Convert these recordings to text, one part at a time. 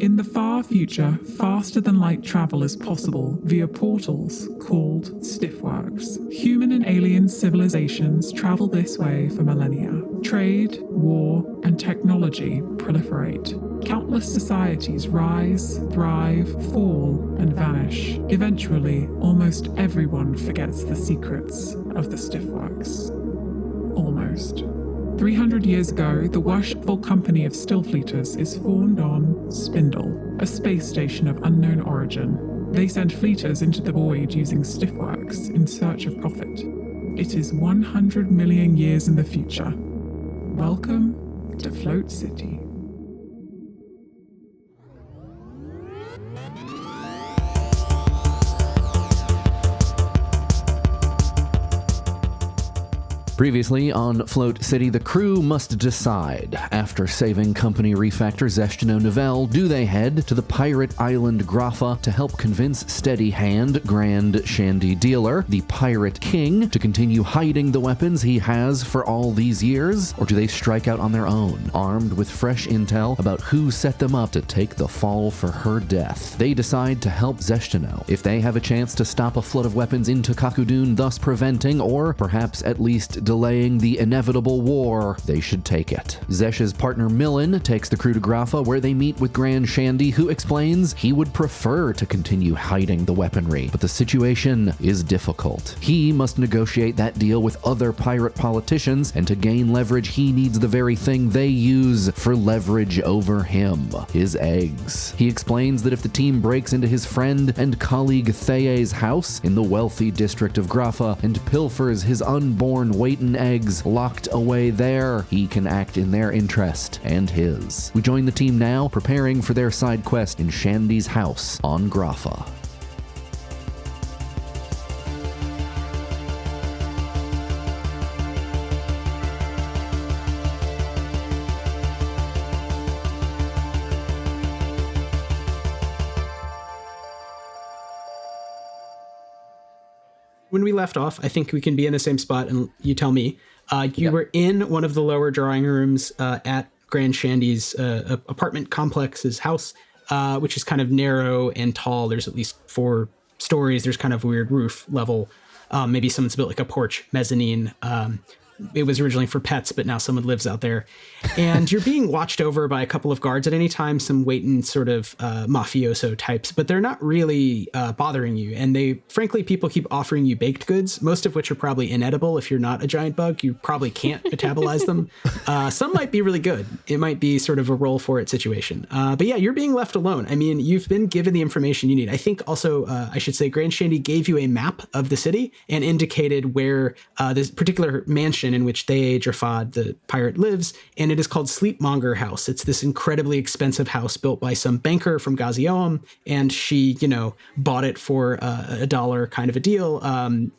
In the far future, faster-than-light travel is possible via portals called stiffworks. Human and alien civilizations travel this way for millennia. Trade, war, and technology proliferate. Countless societies rise, thrive, fall, and vanish. Eventually, almost everyone forgets the secrets of the stiffworks. Almost. 300 years ago, the worshipful company of Stillfleeters is formed on Spindle, a space station of unknown origin. They send fleeters into the void using stiffworks in search of profit. It is 100 million years in the future. Welcome to Float City. Previously on Float City, the crew must decide. After saving company refactor Zeshdano Navelle, do they head to the pirate island Graffa to help convince Steady Hand Grand Shandy Dealer, the Pirate King, to continue hiding the weapons he has for all these years? Or do they strike out on their own, armed with fresh intel about who set them up to take the fall for her death? They decide to help Zeshdano. If they have a chance to stop a flood of weapons into Kakudun, thus preventing, or perhaps at least delaying the inevitable war, they should take it. Zesh's partner Millen takes the crew to Graffa, where they meet with Grand Shandy, who explains he would prefer to continue hiding the weaponry, but the situation is difficult. He must negotiate that deal with other pirate politicians, and to gain leverage, he needs the very thing they use for leverage over him: his eggs. He explains that if the team breaks into his friend and colleague Thea's house in the wealthy district of Graffa and pilfers his unborn Waiton eggs locked away there, he can act in their interest and his. We join the team now, preparing for their side quest in Shandy's house on Graffa. When we left off, I think we can be in the same spot, and you tell me. You were in one of the lower drawing rooms at Grand Shandy's apartment complex's house, which is kind of narrow and tall. There's at least 4 stories. There's kind of a weird roof level. Maybe someone's built like a porch mezzanine. It was originally for pets, but now someone lives out there. And you're being watched over by a couple of guards at any time, some waiting sort of mafioso types, but they're not really bothering you. And frankly, people keep offering you baked goods, most of which are probably inedible. If you're not a giant bug, you probably can't metabolize them. Some might be really good. It might be sort of a roll for it situation. But yeah, you're being left alone. I mean, you've been given the information you need. I think also, I should say, Grand Shandy gave you a map of the city and indicated where this particular mansion in which Thea Jafad, the pirate, lives, and it is called Sleepmonger House. It's this incredibly expensive house built by some banker from Gazioam, and she, bought it for $1 kind of a deal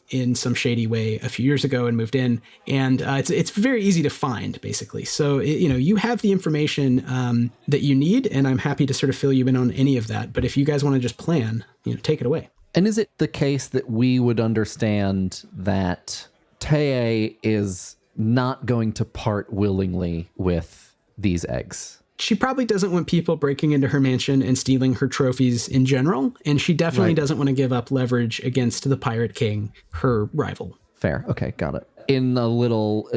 in some shady way a few years ago and moved in, and it's very easy to find, basically. So, you have the information that you need, and I'm happy to sort of fill you in on any of that, but if you guys want to just plan, take it away. And is it the case that we would understand that Taya is not going to part willingly with these eggs? She probably doesn't want people breaking into her mansion and stealing her trophies in general, and she definitely doesn't want to give up leverage against the Pirate King, her rival. Fair. Okay, got it. In the little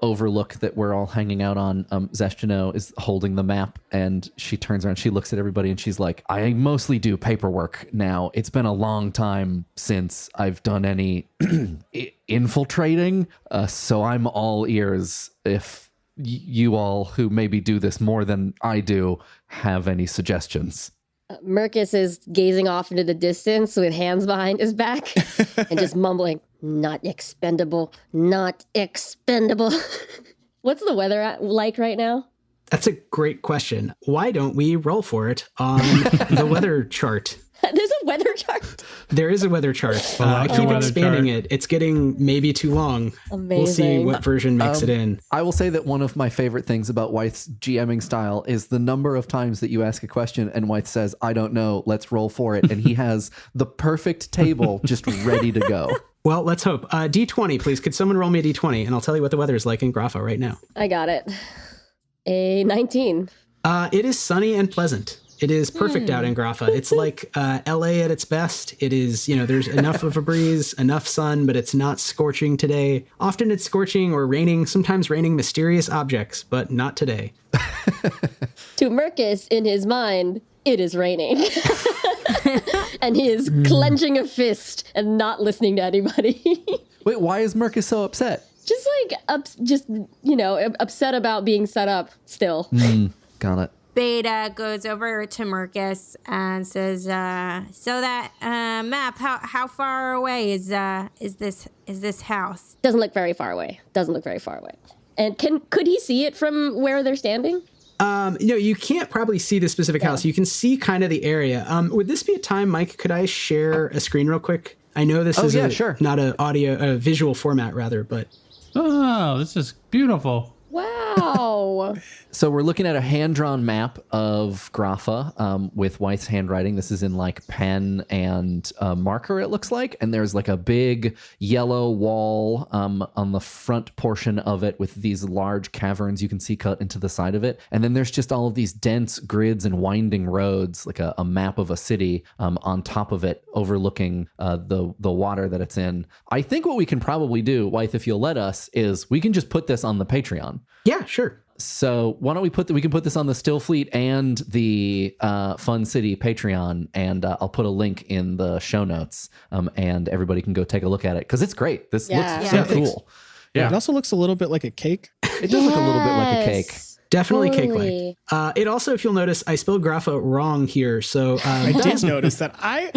overlook that we're all hanging out on, Zeshdano is holding the map, and she turns around, she looks at everybody, and she's like, I mostly do paperwork now. It's been a long time since I've done any infiltrating, so I'm all ears if you all, who maybe do this more than I do, have any suggestions. Merkis is gazing off into the distance with hands behind his back and just mumbling, not expendable, not expendable. What's the weather like right now? That's a great question. Why don't we roll for it on the weather chart? There's a weather chart? There is a weather chart. I keep expanding it. It's getting maybe too long. Amazing. We'll see what version makes it in. I will say that one of my favorite things about Wythe's GMing style is the number of times that you ask a question and Wythe says, I don't know, let's roll for it. And he has the perfect table just ready to go. Well, let's hope. D20, please. Could someone roll me a D20? And I'll tell you what the weather is like in Graffa right now. I got it. A 19. It is sunny and pleasant. It is perfect out in Grapha. It's like LA at its best. It is, there's enough of a breeze, enough sun, but it's not scorching today. Often it's scorching or raining, sometimes raining mysterious objects, but not today. To Merkis, in his mind, it is raining. And he is clenching a fist and not listening to anybody. Wait, why is Merkis so upset? Just upset about being set up still. Got it. Beta goes over to Merkis and says, "So that map, how far away is this house?" Doesn't look very far away. And could he see it from where they're standing? You can't probably see the specific house. You can see kind of the area. Would this be a time, Mike? Could I share a screen real quick? I know this is not a visual format, rather, but this is beautiful. Wow. So we're looking at a hand-drawn map of Grapha with Wythe's handwriting. This is in like pen and marker, it looks like. And there's like a big yellow wall on the front portion of it with these large caverns you can see cut into the side of it. And then there's just all of these dense grids and winding roads, like a map of a city on top of it, overlooking the water that it's in. I think what we can probably do, Wythe, if you'll let us, is we can just put this on the Patreon. Yeah, sure. So why don't we can put this on the Still Fleet and the Fun City Patreon, and I'll put a link in the show notes, and everybody can go take a look at it because it's great. This looks so cool. Yeah. It also looks a little bit like a cake. It does look a little bit like a cake. Definitely Totally. cake-like. It also, if you'll notice, I spelled Grapha wrong here. So I did notice that. I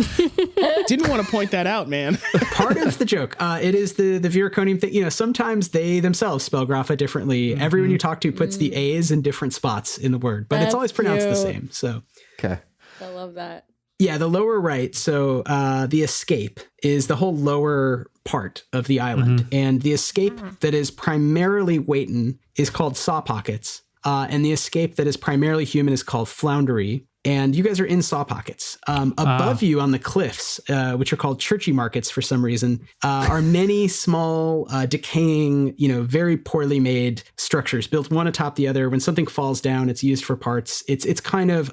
didn't want to point that out, man. part of the joke, it is the Viraconium thing. Sometimes they themselves spell Grapha differently. Mm-hmm. Everyone you talk to puts the A's in different spots in the word, but it's always pronounced the same. So okay, I love that. Yeah, the lower right. So the escape is the whole lower part of the island, and the escape that is primarily Waiton is called Saw Pockets. And the escape that is primarily human is called Floundery. And you guys are in Saw Pockets. Above you on the cliffs, which are called Churchy Markets for some reason, are many small, decaying, very poorly made structures built one atop the other. When something falls down, it's used for parts. It's kind of,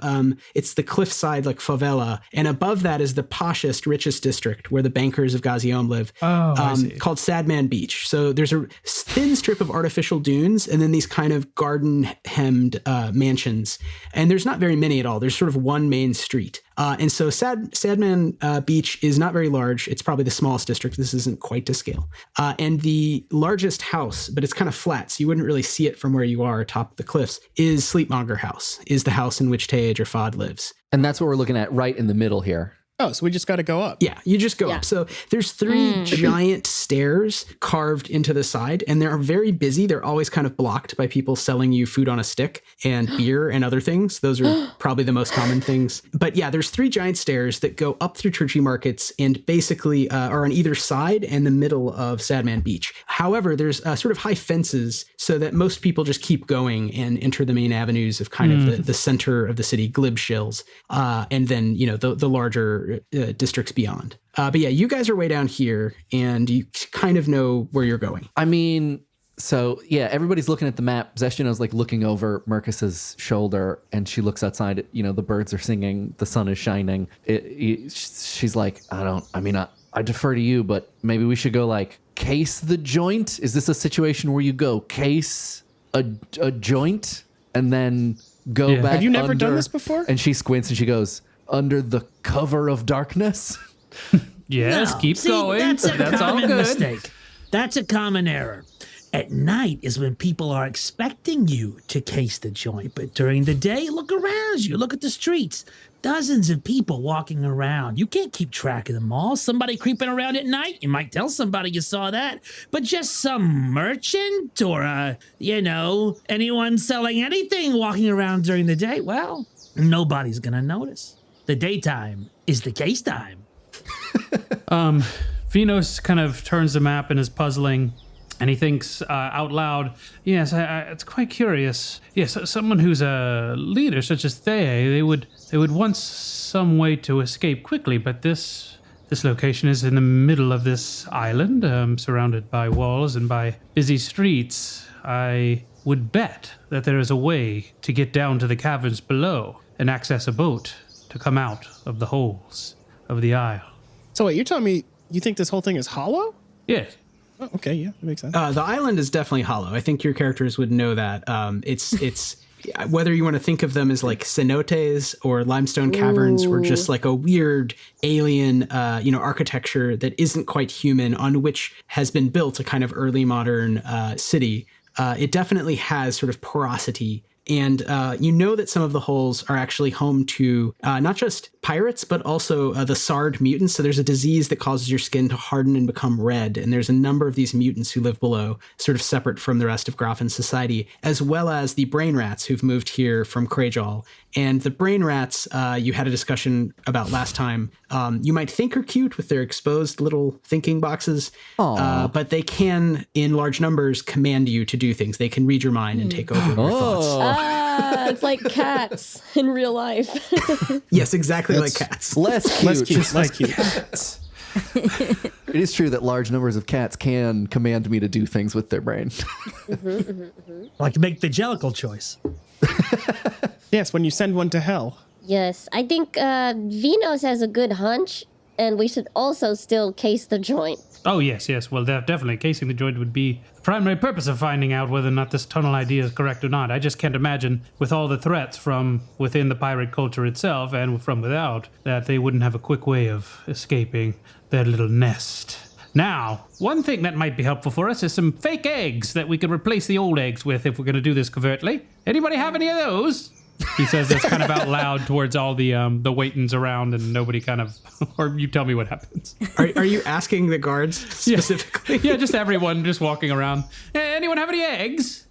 it's the cliffside like favela. And above that is the poshest, richest district where the bankers of Gaziom live, called Sadman Beach. So there's a thin strip of artificial dunes and then these kind of garden-hemmed mansions. And there's not very many at all. There's sort of one main street. And so Sadman Beach is not very large. It's probably the smallest district. This isn't quite to scale. And the largest house, but it's kind of flat, so you wouldn't really see it from where you are atop the cliffs, is Sleepmonger House, is the house in which Tej or Fod lives. And that's what we're looking at right in the middle here. Oh, so we just got to go up. Yeah, you just go up. So there's three giant stairs carved into the side, and they're very busy. They're always kind of blocked by people selling you food on a stick and beer and other things. Those are probably the most common things. But yeah, there's three giant stairs that go up through Churchy Markets and basically are on either side and the middle of Sadman Beach. However, there's sort of high fences so that most people just keep going and enter the main avenues of kind of the center of the city, Glib Shills, and then, the larger districts beyond. But yeah, you guys are way down here and you kind of know where you're going. I mean, so yeah, everybody's looking at the map. Zeshdano's like looking over Merkis's shoulder and she looks outside, the birds are singing, the sun is shining. She's like, I defer to you, but maybe we should go like case the joint. Is this a situation where you go case a joint and then go back? Have you never under, done this before? And she squints and she goes, under the cover of darkness? Yes, keep going. That's a all common good. mistake. That's a common error. At night is when people are expecting you to case the joint, but during the day, look around you. Look at the streets. Dozens of people walking around. You can't keep track of them all. Somebody creeping around at night, you might tell somebody you saw that. But just some merchant or, anyone selling anything walking around during the day, well, nobody's gonna notice. The daytime is the case time. Vynos kind of turns the map and is puzzling, and he thinks out loud, yes, it's quite curious. Yes, someone who's a leader such as they would want some way to escape quickly, but this location is in the middle of this island, surrounded by walls and by busy streets. I would bet that there is a way to get down to the caverns below and access a boat to come out of the holes of the isle. So wait, you're telling me you think this whole thing is hollow? Yes. Oh, okay, yeah, that makes sense. The island is definitely hollow. I think your characters would know that. It's whether you want to think of them as like cenotes or limestone caverns or just like a weird alien, architecture that isn't quite human, on which has been built a kind of early modern city. It definitely has sort of porosity. And you know that some of the holes are actually home to not just pirates, but also the Sard mutants. So there's a disease that causes your skin to harden and become red. And there's a number of these mutants who live below, sort of separate from the rest of Grafin society, as well as the brain rats who've moved here from Krajal. And the brain rats you had a discussion about last time, you might think are cute with their exposed little thinking boxes, but they can, in large numbers, command you to do things. They can read your mind and take over your thoughts. It's like cats in real life. Yes, exactly like cats. Less cute. Just less cute. It is true that large numbers of cats can command me to do things with their brain. Like make the jellicle choice. Yes, when you send one to hell. Yes, I think Vynos has a good hunch, and we should also still case the joint. Oh, yes. Well, definitely. Casing the joint would be the primary purpose of finding out whether or not this tunnel idea is correct or not. I just can't imagine, with all the threats from within the pirate culture itself and from without, that they wouldn't have a quick way of escaping their little nest. Now, one thing that might be helpful for us is some fake eggs that we could replace the old eggs with if we're going to do this covertly. Anybody have any of those? He says this kind of out loud towards all the waitins around, and nobody kind of, or you tell me what happens. Are you asking the guards specifically? Yeah, just everyone just walking around. Hey, anyone have any eggs?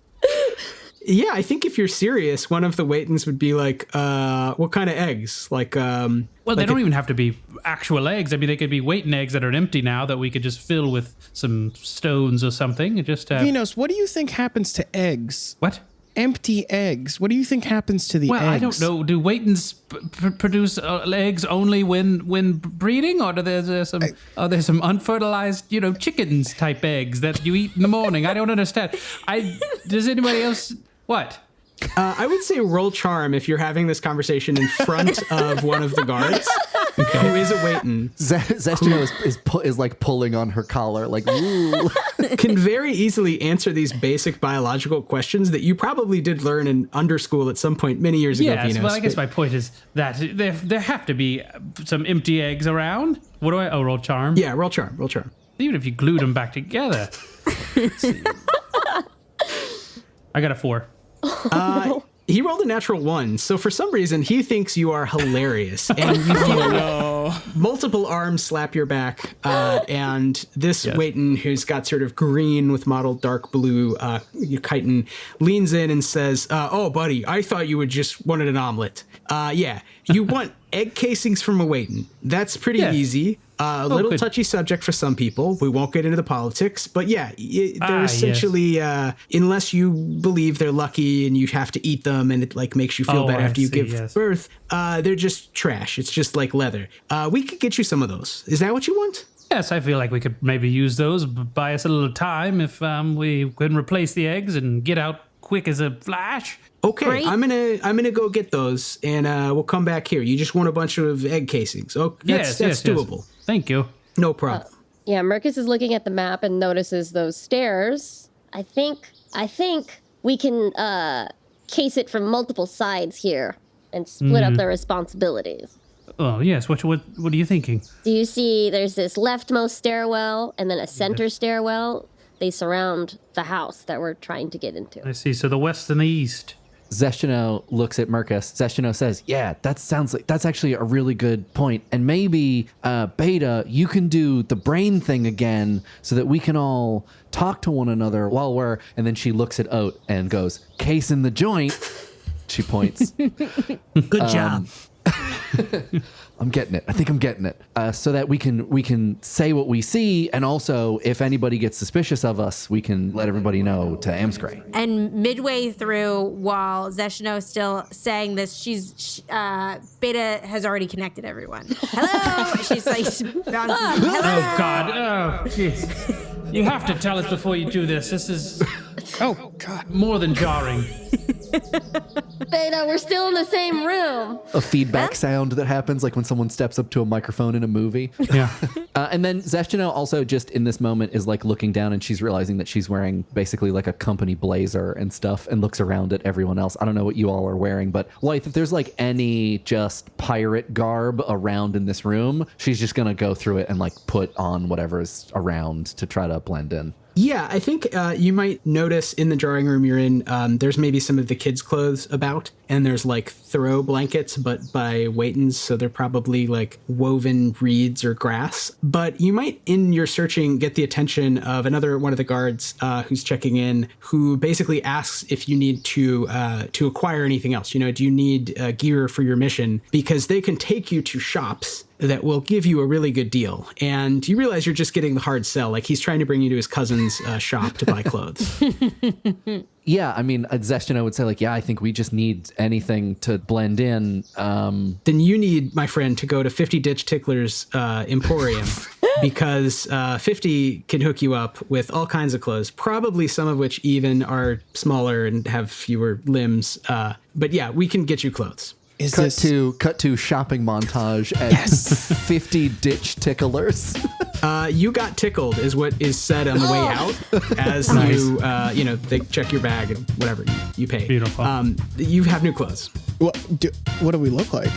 Yeah, I think if you're serious, one of the waitins would be like, what kind of eggs? Like, well, they don't even have to be actual eggs. I mean, they could be waiting eggs that are empty now that we could just fill with some stones or something. And just Vynos, what do you think happens to eggs? What? Empty eggs. What do you think happens to the eggs? Well, I don't know. Do waitins produce eggs only when breeding, or are there some unfertilized, chickens type eggs that you eat in the morning? I don't understand. Does anybody else? What? I would say roll charm if you're having this conversation in front of one of the guards who is a waitin. Zeshdano is like pulling on her collar, like, ooh. Can very easily answer these basic biological questions that you probably did learn in underschool at some point many years ago. Yes, Vynos, well, I guess my point is that there have to be some empty eggs around. What do I? Oh, roll charm. Yeah, roll charm. Even if you glued them back together. I got a 4. He rolled a natural 1, so for some reason he thinks you are hilarious, and you feel multiple arms slap your back, and this waitin who's got sort of green with mottled dark blue chitin leans in and says, "Oh, buddy, I thought you would just wanted an omelet. Yeah, you want egg casings from a waitin. That's pretty easy." A little touchy subject for some people. We won't get into the politics, but yeah, they're essentially, unless you believe they're lucky and you have to eat them and it like makes you feel bad after you give birth, they're just trash. It's just like leather. We could get you some of those. Is that what you want? Yes, I feel like we could maybe use those, buy us a little time if we can replace the eggs and get out quick as a flash. Okay, Great. I'm gonna go get those, and we'll come back here. You just want a bunch of egg casings. Oh, that's doable. Yes. Thank you. No problem. Yeah, Merkis is looking at the map and notices those stairs. I think we can case it from multiple sides here and split up the responsibilities. Oh, yes. What are you thinking? Do you see there's this leftmost stairwell and then a center stairwell? They surround the house that we're trying to get into. I see. So the west and the east. Zeshdano looks at Merkis. Zeshdano says, yeah, that's actually a really good point. And maybe, Beta, you can do the brain thing again so that we can all talk to one another and then she looks at Oat and goes, case in the joint. She points. Good job. I'm getting it. I think I'm getting it. So that we can say what we see, and also if anybody gets suspicious of us, we can let everybody know to Amscray. And midway through, while Zeshdano is still saying this, Beta has already connected everyone. Hello. She's like bouncing. Hello. Oh God. Oh jeez. You have to tell us before you do this. This is Oh, God. More than jarring. Beta, we're still in the same room. A feedback sound that happens like when someone steps up to a microphone in a movie. Yeah. And then Zeshdano also just in this moment is like looking down and she's realizing that she's wearing basically like a company blazer and stuff and looks around at everyone else. I don't know what you all are wearing, but Writhe, if there's like any just pirate garb around in this room, she's just going to go through it and like put on whatever's around to try to blend in. Yeah, I think you might notice in the drawing room you're in, there's maybe some of the kids' clothes about, and there's like throw blankets, but by Waitons, so they're probably like woven reeds or grass. But you might, in your searching, get the attention of another one of the guards who's checking in, who basically asks if you need to acquire anything else. You know, do you need gear for your mission? Because they can take you to shops that will give you a really good deal. And you realize you're just getting the hard sell. Like he's trying to bring you to his cousin's shop to buy clothes. Yeah, I mean, Zeshdano would say like, yeah, I think we just need anything to blend in. Then you need, my friend, to go to 50 Ditch Tickler's Emporium because 50 can hook you up with all kinds of clothes, probably some of which even are smaller and have fewer limbs. But yeah, we can get you clothes. Cut to shopping montage at 50 Ditch Ticklers. You got tickled is what is said on the way out as they check your bag and whatever you pay. Beautiful. You have new clothes. What do we look like?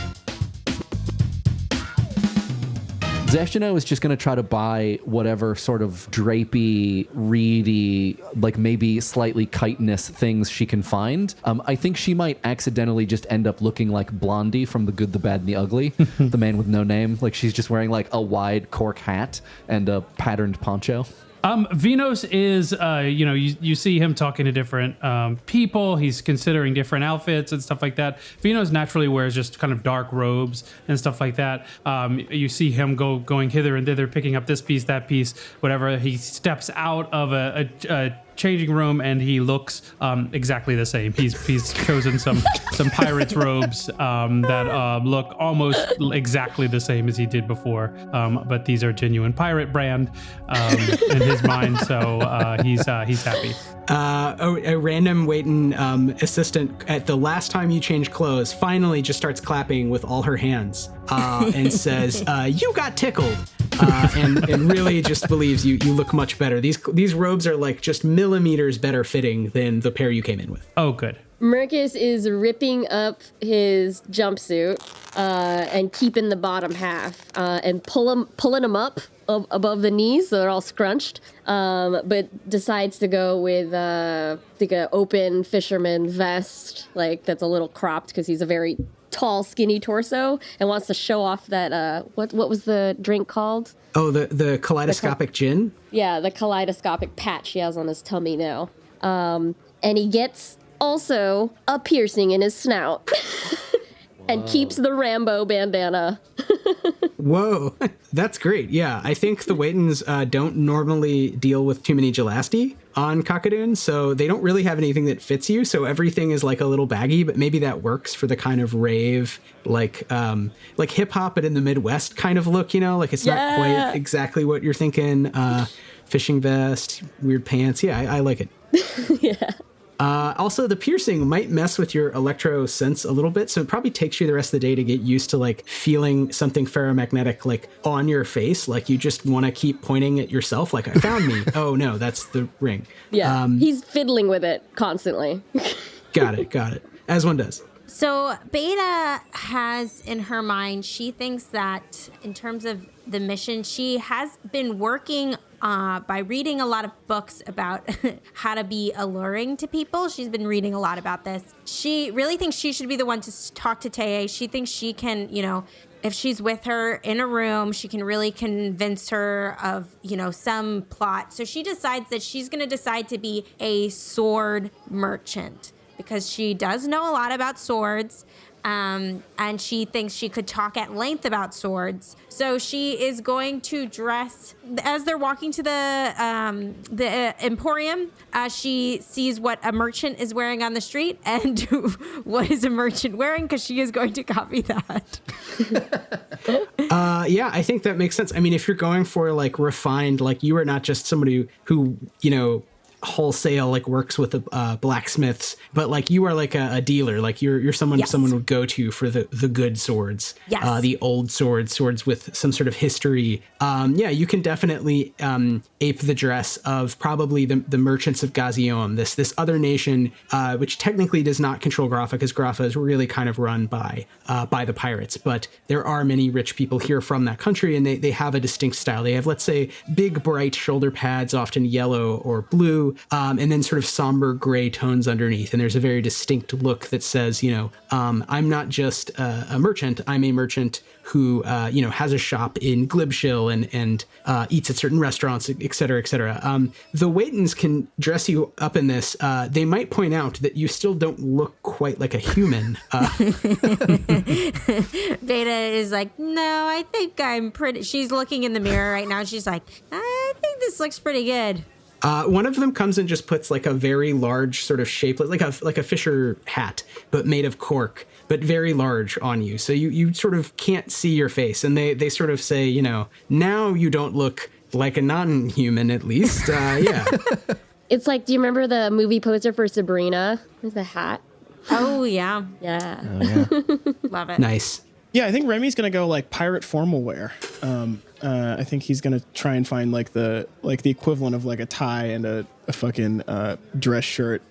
Zeshdano is just going to try to buy whatever sort of drapey, reedy, like maybe slightly chitinous things she can find. I think she might accidentally just end up looking like Blondie from The Good, the Bad, and the Ugly, the man with no name. Like she's just wearing like a wide cork hat and a patterned poncho. Vynos is, you see him talking to different people. He's considering different outfits and stuff like that. Vynos naturally wears just kind of dark robes and stuff like that. You see him going hither and thither, picking up this piece, that piece, whatever. He steps out of a changing room and he looks exactly the same. He's chosen some pirate's robes that look almost exactly the same as he did before, but these are genuine pirate brand in his mind, so he's happy. A random Waitin assistant at the last time you change clothes finally just starts clapping with all her hands and says, "You got tickled." And really just believes you look much better. These robes are like just millimeters better fitting than the pair you came in with. Oh, good. Merkis is ripping up his jumpsuit and keeping the bottom half and pulling them up above the knees so they're all scrunched, but decides to go with like an open fisherman vest, like that's a little cropped because he's a very tall, skinny torso and wants to show off that what was the drink called? Oh, the kaleidoscopic gin? Yeah, the kaleidoscopic patch he has on his tummy now. And he gets also a piercing in his snout and keeps the Rambo bandana. Whoa, that's great. Yeah, I think the Waitins don't normally deal with too many Jalasti on Kakadoon, so they don't really have anything that fits you, so everything is like a little baggy, but maybe that works for the kind of rave, like hip-hop but in the Midwest kind of look, like it's not quite exactly what you're thinking. Fishing vest, weird pants. Yeah, I like it. Yeah. Also, the piercing might mess with your electro sense a little bit, so it probably takes you the rest of the day to get used to like feeling something ferromagnetic like on your face, like you just want to keep pointing at yourself, like I found me. Oh no, that's the ring. Yeah, he's fiddling with it constantly. Got it. As one does. So Beta has in her mind, she thinks that in terms of the mission, she has been working by reading a lot of books about how to be alluring to people. She's been reading a lot about this. She really thinks she should be the one to talk to Teye. She thinks she can, if she's with her in a room, she can really convince her of, some plot. So she decides that she's going to decide to be a sword merchant because she does know a lot about swords. And she thinks she could talk at length about swords. So she is going to dress as they're walking to the Emporium. She sees what a merchant is wearing on the street and what is a merchant wearing, because she is going to copy that. Yeah, I think that makes sense. I mean, if you're going for like refined, like you are not just somebody who wholesale like works with blacksmiths, but like you are like a dealer, like you're someone someone would go to for the good swords, the old swords with some sort of history. You can definitely ape the dress of probably the merchants of Gaziom, this other nation which technically does not control Graffa, because Graffa is really kind of run by the pirates, but there are many rich people here from that country, and they have a distinct style. They have, let's say, big bright shoulder pads, often yellow or blue, and then sort of somber gray tones underneath. And there's a very distinct look that says, I'm not just a merchant, I'm a merchant who, has a shop in Glibshill and eats at certain restaurants, et cetera, et cetera. The Waitons can dress you up in this. They might point out that you still don't look quite like a human. Beta is like, no, I think I'm pretty. She's looking in the mirror right now. She's like, I think this looks pretty good. One of them comes and just puts like a very large sort of shapelet, like a fisher hat, but made of cork, but very large on you. So you sort of can't see your face. And they sort of say, now you don't look like a non-human, at least. It's like, do you remember the movie poster for Sabrina? There's the hat. Oh, yeah. Yeah. Oh, yeah. Love it. Nice. Yeah, I think Remy's gonna go like pirate formal wear. I think he's gonna try and find like the equivalent of like a tie and a fucking dress shirt,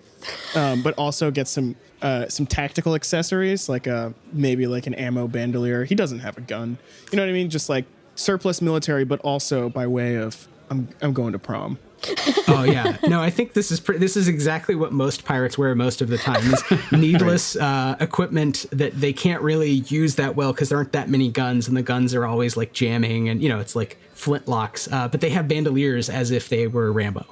but also get some tactical accessories, like maybe like an ammo bandolier. He doesn't have a gun, you know what I mean? Just like surplus military, but also by way of I'm going to prom. Oh yeah, no, I think this is exactly what most pirates wear most of the time. This needless equipment that they can't really use that well because there aren't that many guns, and the guns are always like jamming, and it's like flintlocks. But they have bandoliers as if they were Rambo.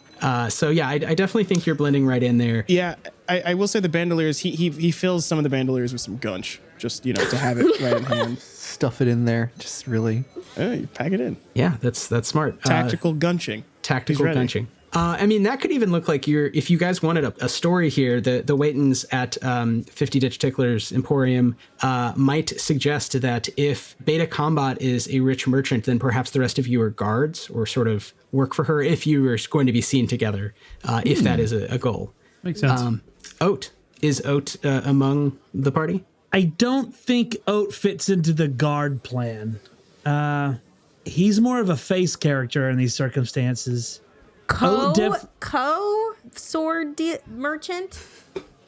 So yeah, I definitely think you're blending right in there. Yeah, I will say the bandoliers. He fills some of the bandoliers with some gunch, just to have it right in hand. Stuff it in there, just really. You pack it in. Yeah, that's smart. Tactical gunching. Tactical gunching. That could even look like if you guys wanted a story here, the Waitons at 50 Ditch Tickler's Emporium might suggest that if Beta Combat is a rich merchant, then perhaps the rest of you are guards or sort of work for her if you are going to be seen together, if that is a goal. Makes sense. Oat. Is Oat among the party? I don't think Oat fits into the guard plan. He's more of a face character in these circumstances. Sword merchant?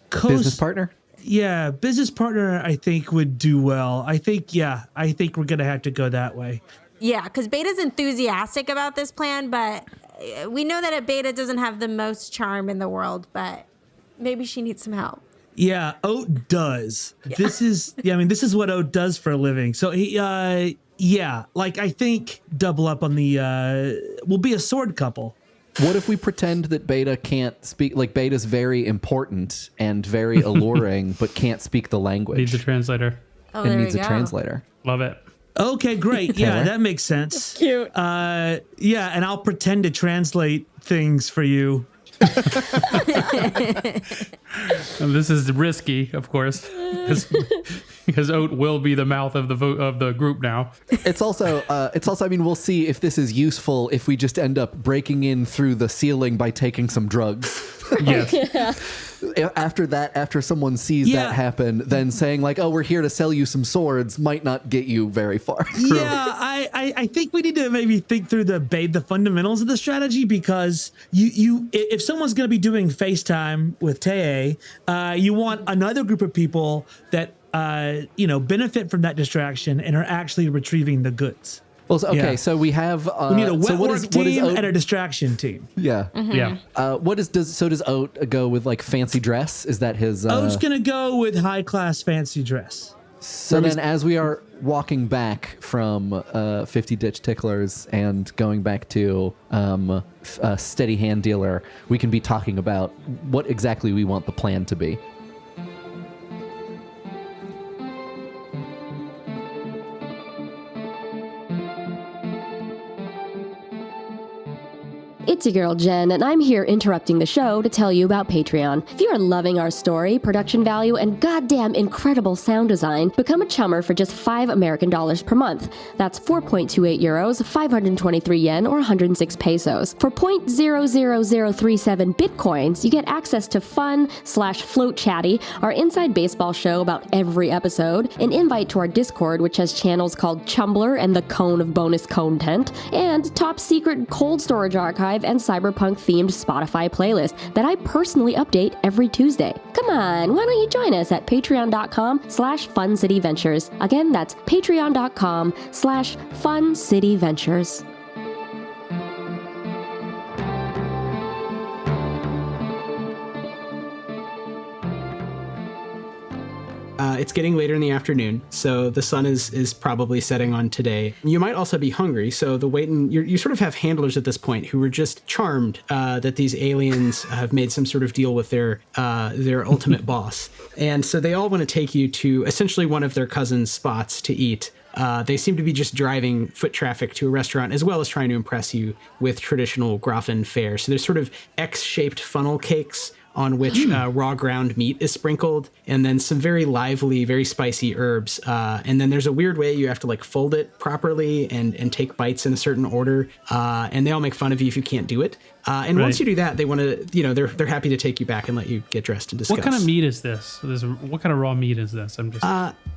Business partner? Yeah, business partner I think would do well. I think we're going to have to go that way. Yeah, because Beta's enthusiastic about this plan, but we know that Beta doesn't have the most charm in the world, but maybe she needs some help. Yeah, Oat does. Yeah. This is what Oat does for a living. So he, I think double up on we'll be a sword couple. What if we pretend that Beta can't speak, like Beta's very important and very alluring, but can't speak the language? Needs a translator. Oh, and needs a translator. Love it. Okay, great. Yeah, that makes sense. That's cute. And I'll pretend to translate things for you. This is risky, of course, because Oat will be the mouth of the group now. It's also. I mean, we'll see if this is useful if we just end up breaking in through the ceiling by taking some drugs. Yes. Yeah. After someone sees that happen, then saying like, "Oh, we're here to sell you some swords," might not get you very far. Yeah, I think we need to maybe think through the fundamentals of the strategy, because if someone's going to be doing FaceTime with Teye, you want another group of people that benefit from that distraction and are actually retrieving the goods. Well, so we have we need a wet work team and a distraction team. Yeah, yeah. Does Oat go with like fancy dress? Is that his? Oat's gonna go with high class fancy dress. So then, as we are walking back from 50 Ditch Ticklers and going back to a steady hand dealer, we can be talking about what exactly we want the plan to be. It's your girl Jen, and I'm here interrupting the show to tell you about Patreon. If you are loving our story, production value, and goddamn incredible sound design, become a chummer for just $5 per month. That's 4.28 euros, 523 yen, or 106 pesos. For 0.00037 bitcoins, you get access to fun/float chatty, our inside baseball show about every episode, an invite to our Discord, which has channels called Chumbler and the Cone of Bonus Content, and top secret cold storage archive and cyberpunk-themed Spotify playlist that I personally update every Tuesday. Come on, why don't you join us at patreon.com/FunCityVentures. Again, that's patreon.com/FunCityVentures. It's getting later in the afternoon, so the sun is probably setting on today. You might also be hungry, so you sort of have handlers at this point who were just charmed that these aliens have made some sort of deal with their ultimate boss. And so they all want to take you to essentially one of their cousins' spots to eat. They seem to be just driving foot traffic to a restaurant as well as trying to impress you with traditional Grafen fare. So there's sort of X-shaped funnel cakes on which raw ground meat is sprinkled, and then some very lively, very spicy herbs. And then there's a weird way you have to like fold it properly and take bites in a certain order. And they all make fun of you if you can't do it. And once you do that, they want to, they're happy to take you back and let you get dressed and discuss. What kind of meat is this? What kind of raw meat is this? I'm just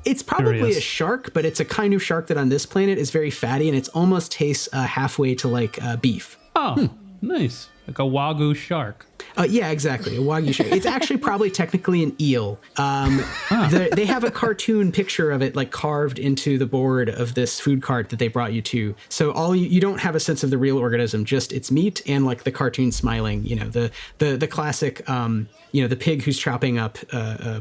it's probably curious. a shark, but it's a kind of shark that on this planet is very fatty, and it's almost tastes halfway to like beef. Oh, nice. Like a wagyu shark. Yeah, exactly. A wagyu shark. It's actually probably technically an eel. They have a cartoon picture of it like carved into the board of this food cart that they brought you to. So you don't have a sense of the real organism, just its meat and like the cartoon smiling, the classic, the pig who's chopping up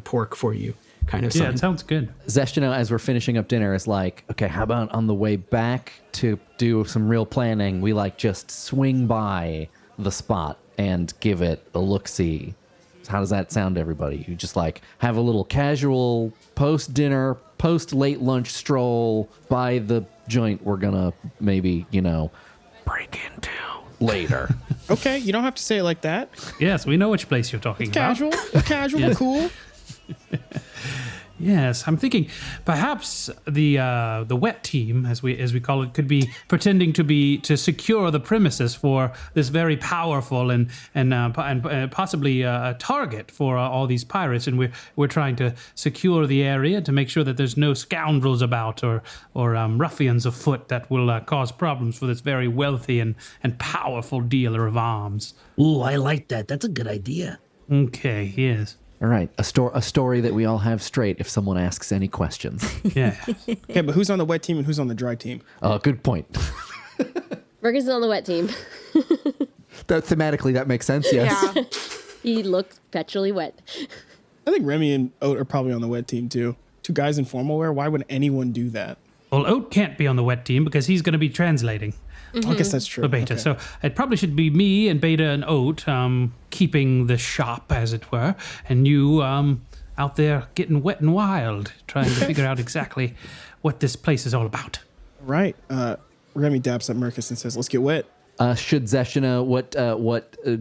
pork for you. Kind of Yeah, sign. it sounds good. Zeshdano, as we're finishing up dinner, is like, okay, how about on the way back to do some real planning, we like just swing by the spot and give it a look-see. How does that sound to everybody? You just like have a little casual post-dinner, post-late lunch stroll by the joint we're gonna maybe, break into later. Okay, you don't have to say it like that. Yes, we know which place you're talking about. Casual, Yes. cool. Yes, I'm thinking perhaps the wet team, as we call it, could be pretending to secure the premises for this very powerful and possibly a target for all these pirates, and we're trying to secure the area to make sure that there's no scoundrels about or ruffians afoot that will cause problems for this very wealthy and powerful dealer of arms. Ooh, I like that. That's a good idea. Okay, yes. All right, a story that we all have straight if someone asks any questions. Yeah. Okay, but who's on the wet team and who's on the dry team? Good point. Merkis is on the wet team. Thematically, that makes sense, yes. Yeah. He looks perpetually wet. I think Remy and Oat are probably on the wet team too. Two guys in formal wear. Why would anyone do that? Well, Oat can't be on the wet team because he's going to be translating. I guess that's true. For Beta. Okay. So it probably should be me and Beta and Oat keeping the shop, as it were, and you out there getting wet and wild, trying to figure out exactly what this place is all about. Right. Remy daps at Merkis and says, "Let's get wet." Should Zeshdano, what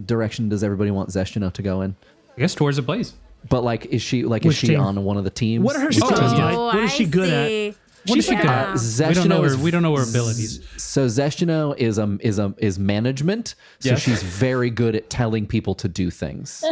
direction does everybody want Zeshdano to go in? I guess towards the place. But is she Which team? on one of the teams? What are her skills, Mike? Oh, What is she good at? see. What is she good Yeah. at? We don't know her abilities. So Zeshdano is management. So Yes. she's very good at telling people to do things.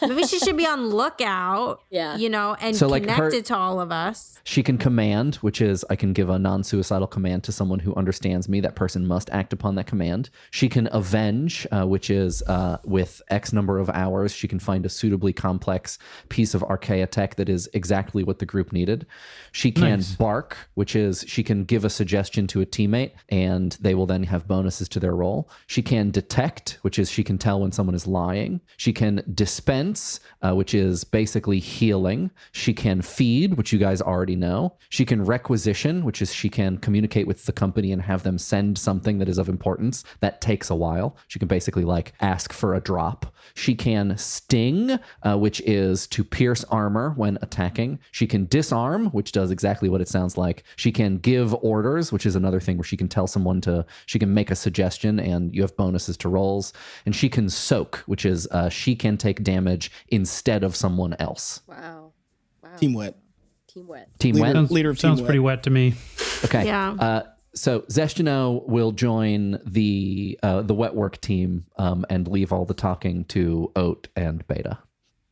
Maybe she should be on lookout. Yeah. And So, like, connected to all of us. She can command, which is I can give a non-suicidal command to someone who understands me. That person must act upon that command. She can avenge, which is with X number of hours, she can find a suitably complex piece of archaea tech that is exactly what the group needed. She can Nice. bark, which is she can give a suggestion to a teammate and they will then have bonuses to their roll. She can detect, which is she can tell when someone is lying. She can dispense, which is basically healing. She can feed, which you guys already know. She can requisition, which is she can communicate with the company and have them send something that is of importance. That takes a while. She can basically ask for a drop. She can sting, which is to pierce armor when attacking. She can disarm, which does exactly what it sounds like. like she can give orders, which is another thing where she can tell someone she can make a suggestion and you have bonuses to rolls. And she can soak, which is she can take damage instead of someone else. Wow. Team wet. Team wet. Team wet? Leader of Team Sounds Wet. pretty wet to me. Okay. Yeah. So Zeshdano will join the wet work team and leave all the talking to Oat and Beta.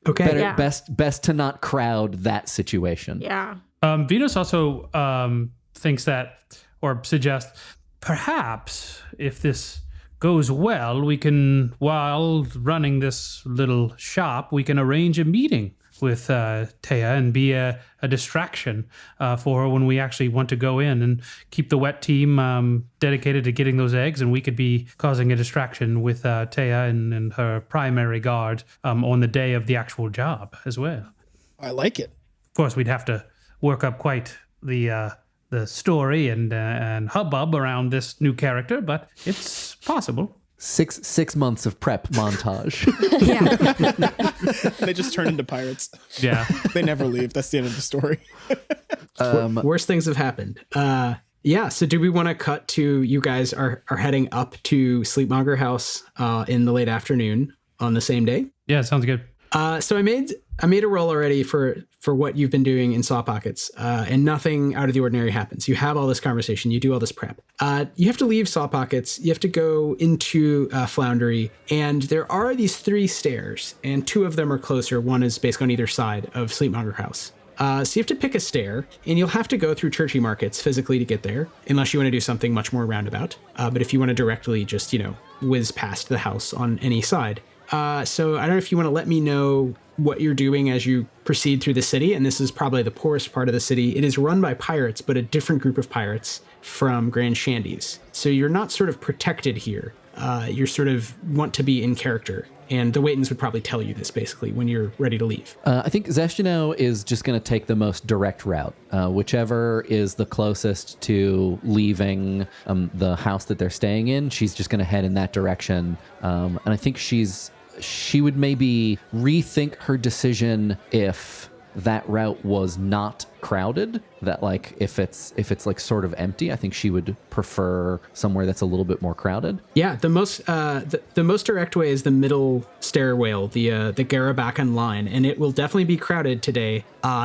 Okay. Yeah. Best to not crowd that situation. Yeah. Vynos also thinks that, or suggests, perhaps if this goes well, we can, while running this little shop, we can arrange a meeting with Taya and be a distraction for her when we actually want to go in and keep the wet team dedicated to getting those eggs, and we could be causing a distraction with Taya and her primary guard on the day of the actual job as well. I like it. Of course, we'd have to work up quite the story and hubbub around this new character, but it's possible. Six months of prep montage. Yeah. They just turn into pirates. Yeah. They never leave. That's the end of the story. Worse things have happened. Yeah. So do we want to cut to you guys are heading up to Sleepmonger House in the late afternoon on the same day? Yeah, sounds good. So I made a roll already for what you've been doing in Saw Pockets, and nothing out of the ordinary happens. You have all this conversation, you do all this prep. You have to leave Saw Pockets, you have to go into Floundery, and there are these 3 stairs, and 2 of them are closer. One is basically on either side of Sleepmonger House. So you have to pick a stair, and you'll have to go through Churchy Markets physically to get there, unless you want to do something much more roundabout. But if you want to directly just, whiz past the house on any side. So I don't know if you want to let me know what you're doing as you proceed through the city. And this is probably the poorest part of the city. It is run by pirates, but a different group of pirates from Grand Shandy's. So you're not sort of protected here. You're sort of want to be in character. And the Waitons would probably tell you this basically when you're ready to leave. I think Zeshdano is just going to take the most direct route, whichever is the closest to leaving the house that they're staying in. She's just going to head in that direction. And I think she would maybe rethink her decision if that route was not crowded, that like if it's like sort of empty. I think she would prefer somewhere that's a little bit more crowded. Yeah, the most direct way is the middle stairwell, the Garabakan line, and it will definitely be crowded today.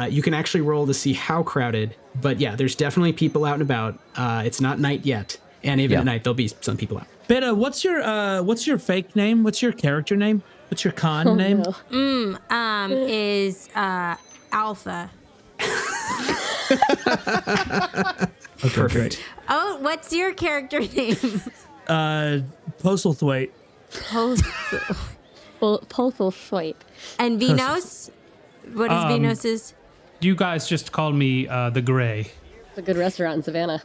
You can actually roll to see how crowded, but yeah, there's definitely people out and about. It's not night yet, and even at night there'll be some people out. Beta, what's your fake name? What's your character name? What's your con name? No. Is Alpha. Perfect. Oh, what's your character name? Postlethwaite. Postal swipe. And Vynos? What is Vynos's? You guys just called me the Gray. It's a good restaurant in Savannah.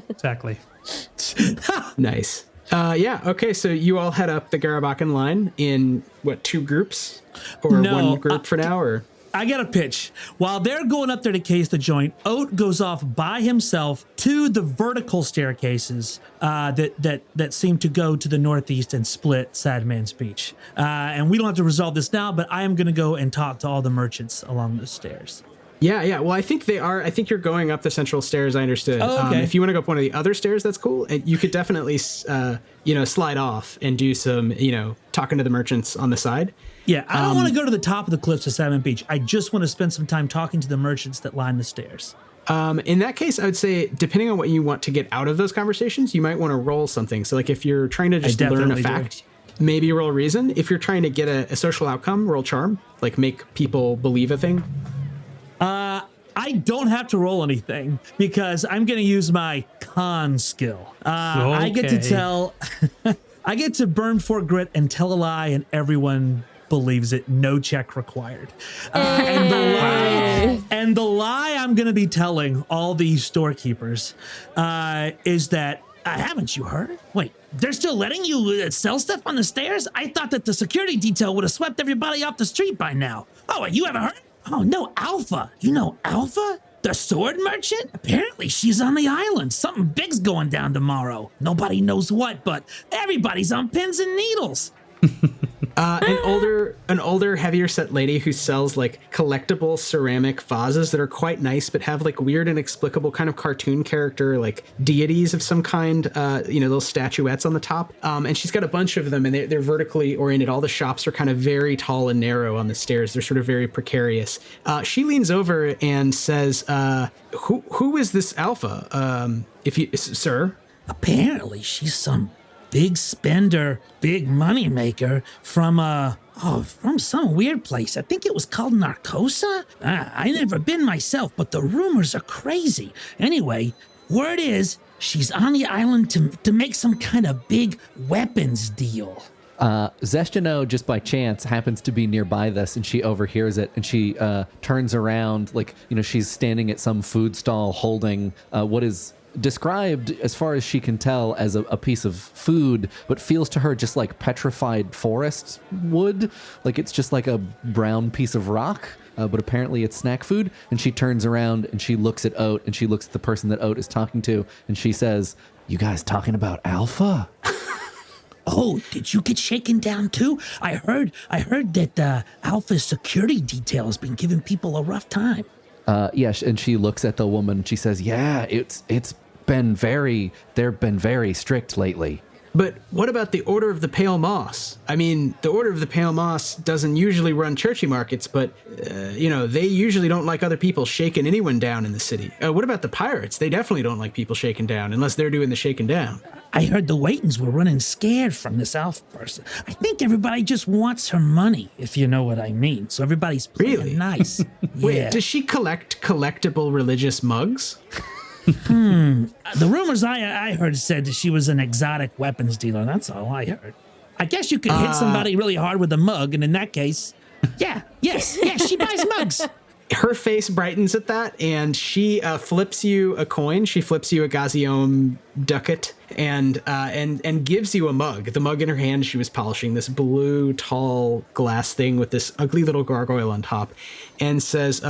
Exactly. Nice. Yeah, okay, so you all head up the Garabakan line in, 2 groups? Or No, one group for now, or? I got a pitch. While they're going up there to case the joint, Oat goes off by himself to the vertical staircases that seem to go to the northeast and split Sadman's Beach. And we don't have to resolve this now, but I am going to go and talk to all the merchants along those stairs. Yeah. Well, I think you're going up the central stairs, I understood. Oh, okay. If you want to go up one of the other stairs, that's cool. You could definitely, slide off and do some, talking to the merchants on the side. Yeah, I don't want to go to the top of the cliffs of Salmon Beach. I just want to spend some time talking to the merchants that line the stairs. In that case, I would say, depending on what you want to get out of those conversations, you might want to roll something. So, like, if you're trying to just learn a fact, maybe roll reason. If you're trying to get a social outcome, roll charm. Like, make people believe a thing. I don't have to roll anything because I'm going to use my con skill. I get to tell, I get to burn 4 grit and tell a lie, and everyone believes it. No check required. And the lie I'm going to be telling all these storekeepers is that, haven't you heard? Wait, they're still letting you sell stuff on the stairs? I thought that the security detail would have swept everybody off the street by now. Oh, you haven't heard? Oh, no, Alpha. You know Alpha? The sword merchant? Apparently she's on the island. Something big's going down tomorrow. Nobody knows what, but everybody's on pins and needles. An older, heavier set lady who sells like collectible ceramic vases that are quite nice, but have like weird, inexplicable kind of cartoon character, like deities of some kind, little statuettes on the top. And she's got a bunch of them, and they're vertically oriented. All the shops are kind of very tall and narrow on the stairs. They're sort of very precarious. She leans over and says, who is this Alpha? Sir? Apparently, she's some big spender, big money maker from some weird place. I think it was called Narcosa. I never been myself, but the rumors are crazy. Anyway, word is she's on the island to make some kind of big weapons deal. Zeshdano, just by chance, happens to be nearby this, and she overhears it, and she turns around, she's standing at some food stall holding what is described, as far as she can tell, as a piece of food, but feels to her just like petrified forest wood. Like it's just like a brown piece of rock, but apparently it's snack food. And she turns around and she looks at Oat, and she looks at the person that Oat is talking to, and she says, "You guys talking about Alpha?" Oh, did you get shaken down too? I heard that Alpha's security detail has been giving people a rough time. Yes, and she looks at the woman and she says, "Yeah, they've been very strict lately." But what about the Order of the Pale Moss? I mean, the Order of the Pale Moss doesn't usually run churchy markets, but, they usually don't like other people shaking anyone down in the city. What about the pirates? They definitely don't like people shaken down unless they're doing the shaking down. I heard the Waitons were running scared from this Alpha person. I think everybody just wants her money, if you know what I mean. So everybody's playing really nice. Yeah. Wait, does she collect collectible religious mugs? The rumors I heard said that she was an exotic weapons dealer. That's all I heard. I guess you could hit somebody really hard with a mug, and in that case, yes, she buys mugs. Her face brightens at that, and she flips you a coin. She flips you a Gaziome ducat and gives you a mug. The mug in her hand, she was polishing this blue, tall glass thing with this ugly little gargoyle on top, and says,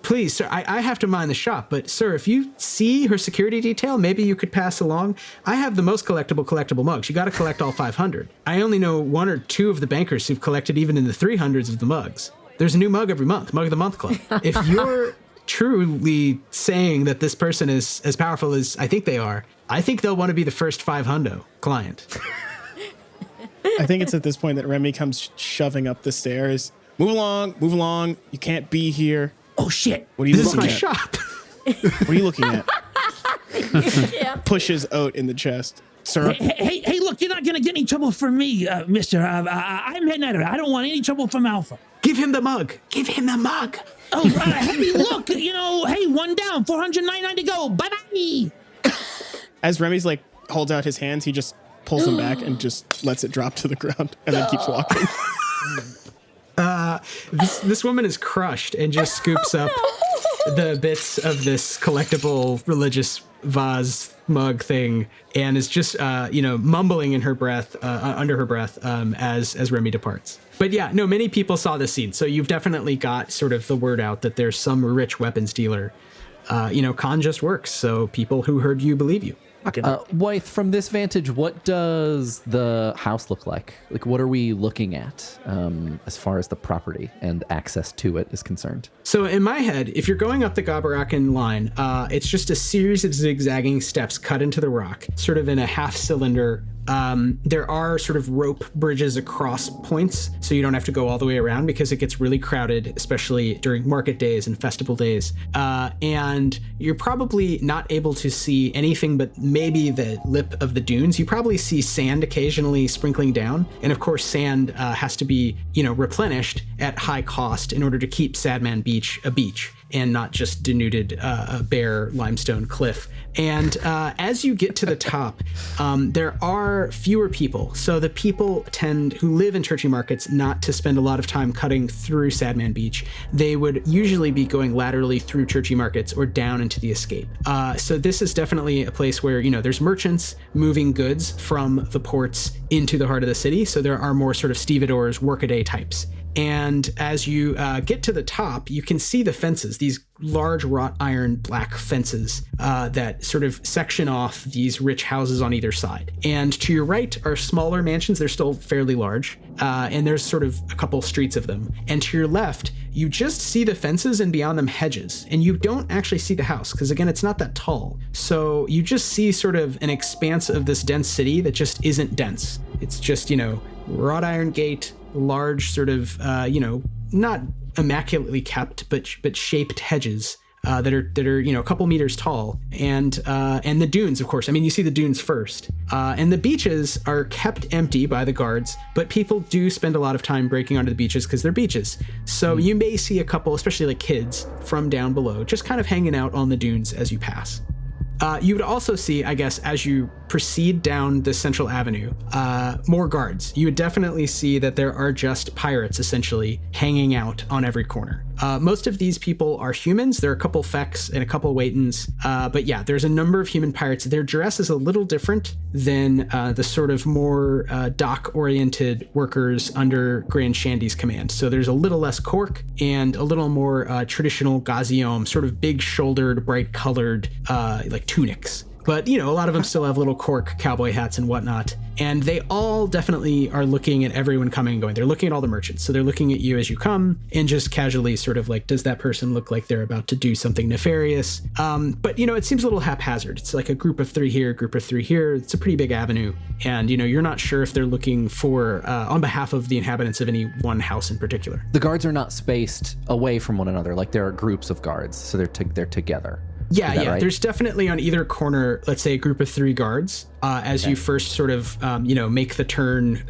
"Please, sir, I have to mind the shop, but sir, if you see her security detail, maybe you could pass along. I have the most collectible mugs. You got to collect all 500. I only know 1 or 2 of the bankers who've collected even in the 300s of the mugs. There's a new mug every month, Mug of the Month Club. If you're truly saying that this person is as powerful as I think they are, I think they'll want to be the first 500 client." I think it's at this point that Remy comes shoving up the stairs. Move along. You can't be here. Oh, shit. What are you This is looking my at? shop. What are you looking at? Yeah. Pushes Oat in the chest. Sir? Hey, look, you're not going to get any trouble from me, mister. I'm Nether. I don't want any trouble from Alpha. Give him the mug. Oh, hey, look, hey, 1 down, 499 to go. Bye-bye. As Remy's holds out his hands, he just pulls them back and just lets it drop to the ground and then keeps walking. This woman is crushed and just scoops up the bits of this collectible religious vase mug thing and is just, mumbling in her breath, under her breath, as Remy departs. But yeah, no, many people saw this scene. So you've definitely got sort of the word out that there's some rich weapons dealer. Con just works. So people who heard you believe you. Wythe, from this vantage, what does the house look like? Like, what are we looking at as far as the property and access to it is concerned? So in my head, if you're going up the Gobarakan line, it's just a series of zigzagging steps cut into the rock, sort of in a half cylinder. There are sort of rope bridges across points, so you don't have to go all the way around because it gets really crowded, especially during market days and festival days. And you're probably not able to see anything but maybe the lip of the dunes. You probably see sand occasionally sprinkling down. And of course, sand has to be, replenished at high cost in order to keep Sadman Beach a beach and not just denuded bare limestone cliff. And as you get to the top, there are fewer people. So the people who live in churchy markets not to spend a lot of time cutting through Sadman Beach. They would usually be going laterally through churchy markets or down into the escape. So this is definitely a place where, there's merchants moving goods from the ports into the heart of the city. So there are more sort of stevedores, workaday types. And as you get to the top, you can see the fences, these large wrought iron black fences that sort of section off these rich houses on either side. And to your right are smaller mansions. They're still fairly large. And there's sort of a couple streets of them. And to your left, you just see the fences and beyond them hedges. And you don't actually see the house because, again, it's not that tall. So you just see sort of an expanse of this dense city that just isn't dense. It's just, wrought iron gate, large sort of, not immaculately kept, but shaped hedges that are a couple meters tall, and the dunes, of course. I mean, you see the dunes first, and the beaches are kept empty by the guards, but people do spend a lot of time breaking onto the beaches because they're beaches. So you may see a couple, especially like kids, from down below, just kind of hanging out on the dunes as you pass. You would also see, I guess, as you proceed down the central avenue, more guards. You would definitely see that there are just pirates, essentially, hanging out on every corner. Most of these people are humans. There are a couple Fecks and a couple Waitons. But yeah, there's a number of human pirates. Their dress is a little different than the sort of more dock-oriented workers under Grand Shandy's command. So there's a little less cork and a little more traditional gaziom, sort of big-shouldered, bright-colored, like tunics. But, a lot of them still have little cork cowboy hats and whatnot. And they all definitely are looking at everyone coming and going. They're looking at all the merchants. So they're looking at you as you come and just casually sort of like, does that person look like they're about to do something nefarious? But, it seems a little haphazard. It's like a group of three here, group of three here. It's a pretty big avenue. And, you're not sure if they're looking for, on behalf of the inhabitants of any one house in particular. The guards are not spaced away from one another. Like there are groups of guards. So they're together. Yeah. Right? There's definitely on either corner, let's say a group of three guards, as you first sort of, make the turn,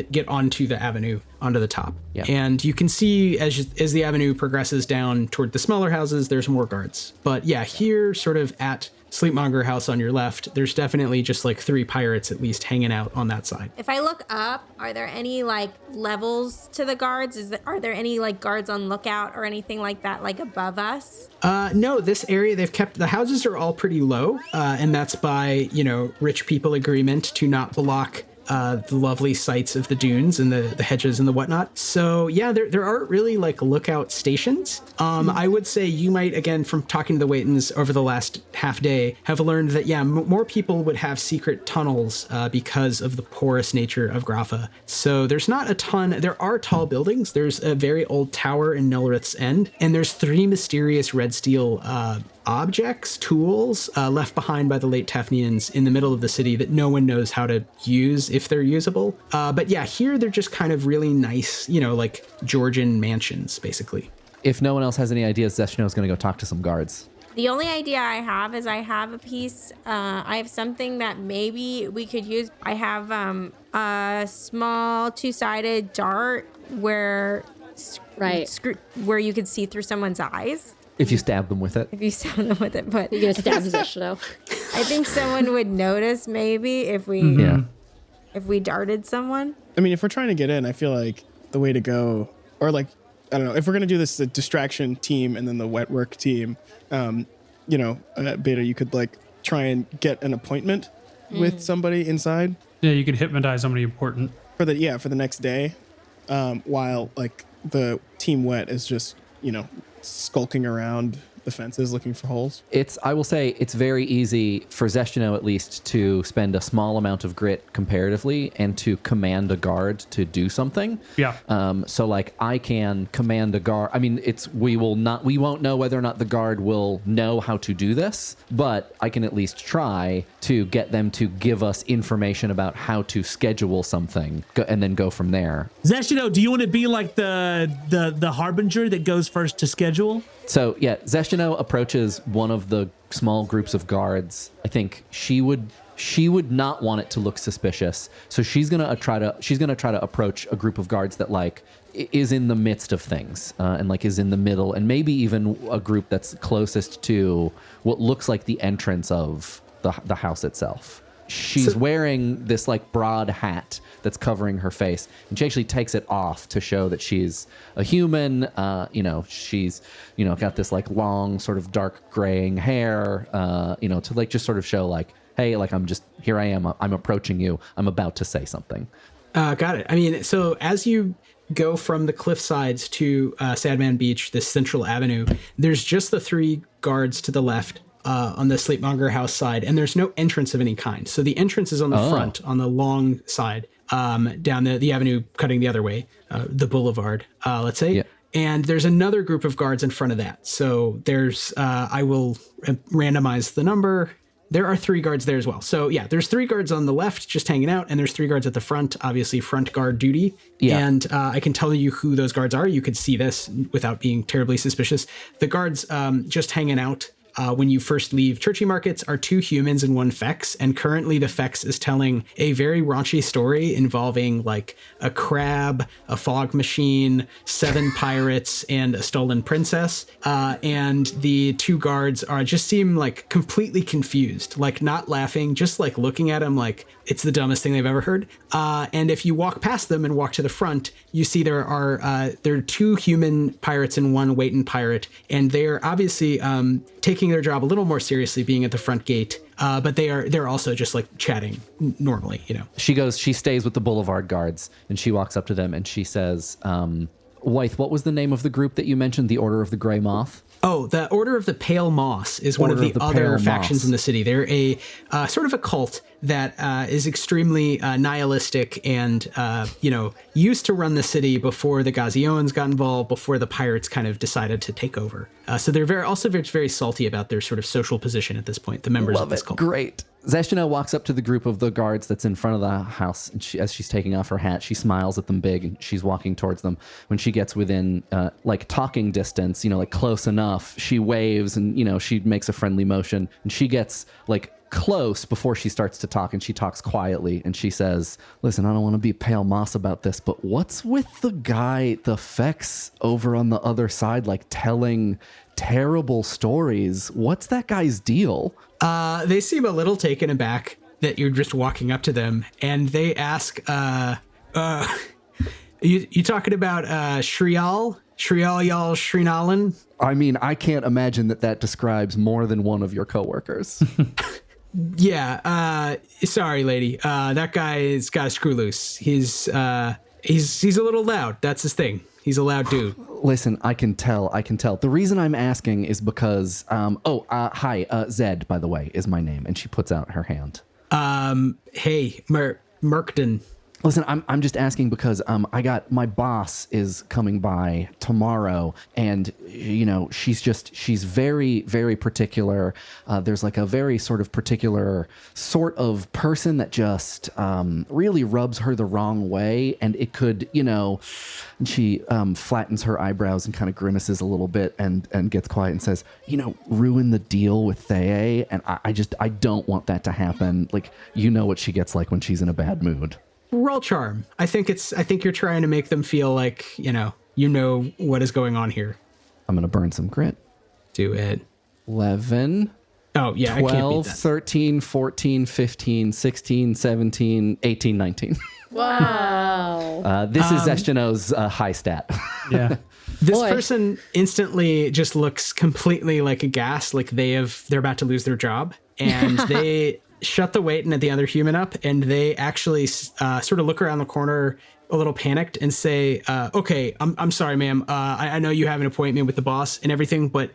get onto the avenue, onto the top. Yeah. And you can see as the avenue progresses down toward the smaller houses, there's more guards. But yeah, here sort of at Sleepmonger House on your left, there's definitely just like three pirates at least hanging out on that side. If I look up, are there any like levels to the guards? Are there any like guards on lookout or anything like that, like above us? No, this area they've kept, the houses are all pretty low, and that's by, rich people agreement to not block the lovely sights of the dunes and the hedges and the whatnot. So yeah, there aren't really like lookout stations. I would say you might, again, from talking to the Waitons over the last half day, have learned that, yeah, more people would have secret tunnels because of the porous nature of Grapha. So there's not a ton. There are tall buildings. There's a very old tower in Nelrith's End, and there's three mysterious red steel objects, tools left behind by the late Tefnians in the middle of the city that no one knows how to use if they're usable. But yeah, here they're just kind of really nice, like Georgian mansions, basically. If no one else has any ideas, Zeshdano is going to go talk to some guards. The only idea I have is I have a piece. I have something that maybe we could use. I have a small two-sided dart where you could see through someone's eyes. If you stab them with it. If you stab them with it, but You're going to stab Zeshdano. I think someone would notice maybe if we darted someone. I mean, if we're trying to get in, I feel like the way to go, or like, I don't know, if we're going to do this the distraction team and then the wet work team, Beta, you could like try and get an appointment with somebody inside. Yeah, you could hypnotize somebody important. For the next day, while like the team wet is just, skulking around the fences looking for holes. I will say it's very easy for Zeshdano at least to spend a small amount of grit comparatively and to command a guard to do something. Yeah. So like I can command a guard. I mean, we won't know whether or not the guard will know how to do this, but I can at least try to get them to give us information about how to schedule something and then go from there. Zeshdano, do you want to be like the harbinger that goes first to schedule? So yeah, Zeshdano approaches one of the small groups of guards. I think she would not want it to look suspicious. So she's gonna try to approach a group of guards that like is in the midst of things and like is in the middle, and maybe even a group that's closest to what looks like the entrance of the house itself. She's wearing this like broad hat that's covering her face, and she actually takes it off to show that she's a human. She's got this like long sort of dark graying hair, to like just sort of show like, hey, like I'm approaching you. I'm about to say something. Got it. I mean, so as you go from the cliff sides to Sadman Beach, this central avenue, there's just the 3 guards to the left on the Sleepmonger House side, and there's no entrance of any kind. So the entrance is on the front, on the long side, down the avenue cutting the other way, the boulevard, let's say. Yeah. And there's another group of guards in front of that. So there's, I will randomize the number. There are 3 guards there as well. So yeah, there's 3 guards on the left just hanging out, and there's 3 guards at the front, obviously front guard duty. Yeah. And I can tell you who those guards are. You could see this without being terribly suspicious. The guards just hanging out when you first leave Churchy Markets are 2 humans and 1 Fex, and currently the Fex is telling a very raunchy story involving like a crab, a fog machine, 7 pirates, and a stolen princess. And the 2 guards just seem like completely confused, like not laughing, just like looking at him like it's the dumbest thing they've ever heard. And if you walk past them and walk to the front, you see there are 2 human pirates and 1 Waitan pirate, and they're obviously taking their job a little more seriously, being at the front gate. But they're also just like chatting normally, you know. She stays with the Boulevard guards, and she walks up to them and she says, Writhe, what was the name of the group that you mentioned, the Order of the Grey Moth? Oh, the Order of the Pale Moss is one of the other factions in the city. They're a sort of a cult that is extremely nihilistic and, used to run the city before the Gazioans got involved, before the pirates kind of decided to take over. So they're very salty about their sort of social position at this point, the members of this cult. Great. Zeshdano walks up to the group of the guards that's in front of the house, and as she's taking off her hat, she smiles at them big, and she's walking towards them. When she gets within, talking distance, close enough, she waves, and, she makes a friendly motion, and she gets, close before she starts to talk, and she talks quietly, and she says, listen, I don't want to be pale moss about this, but what's with the guy, the Fex, over on the other side, telling terrible stories? What's that guy's deal? They seem a little taken aback that you're just walking up to them, and they ask, you talking about Shrial? Shrial y'all Shrinalan? I mean, I can't imagine that describes more than one of your coworkers. Yeah, sorry, lady. That guy's got a screw loose. He's a little loud. That's his thing. He's a loud dude. Listen, I can tell. The reason I'm asking is because, hi, Zed, by the way, is my name. And she puts out her hand. Hey, Merkton. Listen, I'm just asking because my boss is coming by tomorrow, and she's very, very particular. There's a very sort of particular sort of person that just really rubs her the wrong way, and it could, and she flattens her eyebrows and kind of grimaces a little bit and gets quiet and says, ruin the deal with Thea, and I don't want that to happen. What she gets like when she's in a bad mood. Roll charm. I think you're trying to make them feel like, you know what is going on here. I'm going to burn some grit. Do it. 11. Oh, yeah, 12, I can't beat that. 13, 14, 15, 16, 17, 18, 19. Wow. This is Zeshdano's high stat. Yeah. This person instantly just looks completely aghast, like they're about to lose their job. And they shut the Waitan and the other human up, and they actually sort of look around the corner a little panicked and say, okay, I'm sorry, ma'am. I know you have an appointment with the boss and everything, but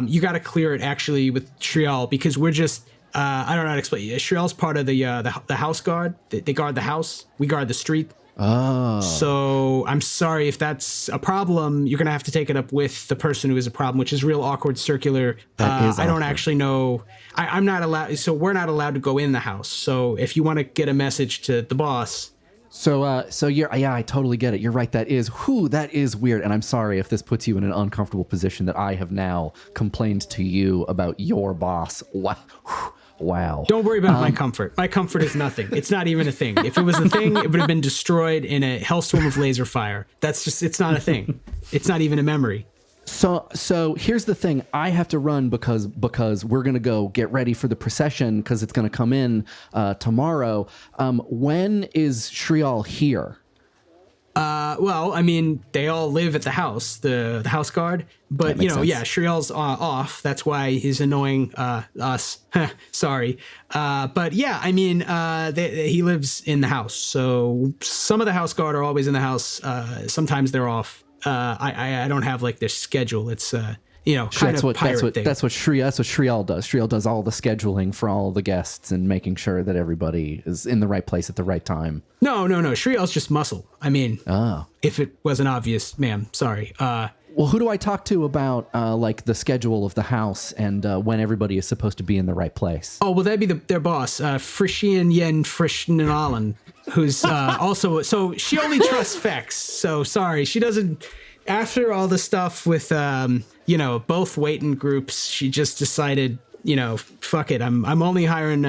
you got to clear it actually with Shrial, because we're just, I don't know how to explain it. Shrial's part of the house guard. They guard the house. We guard the street. Oh. So I'm sorry if that's a problem. You're going to have to take it up with the person who is a problem, which is real awkward, circular. I don't actually know. I'm not allowed. So we're not allowed to go in the house. So if you want to get a message to the boss. So I totally get it. You're right. That is weird. And I'm sorry if this puts you in an uncomfortable position that I have now complained to you about your boss. Wow. Don't worry about my comfort. My comfort is nothing. It's not even a thing. If it was a thing, it would have been destroyed in a hellstorm of laser fire. It's not a thing. It's not even a memory. So here's the thing. I have to run because we're going to go get ready for the procession because it's going to come in tomorrow. When is Shrial here? Well, I mean, they all live at the house, the house guard. But, makes sense. Shriel's off. That's why he's annoying us. Sorry. But yeah, I mean, he lives in the house. So some of the house guard are always in the house. Sometimes they're off. I don't have like their schedule. It's kind of pirate thing. That's what Shriel does. Shriel does all the scheduling for all the guests and making sure that everybody is in the right place at the right time. No. Shriel's just muscle. I mean, if it wasn't obvious, ma'am, sorry. Well, who do I talk to about like the schedule of the house and when everybody is supposed to be in the right place? Oh, well, that'd be their boss, Frishian Yen Frishnalen, who's also, so she only trusts Fex. So sorry, she doesn't, after all the stuff with, both waiting groups, she just decided, fuck it. I'm only hiring,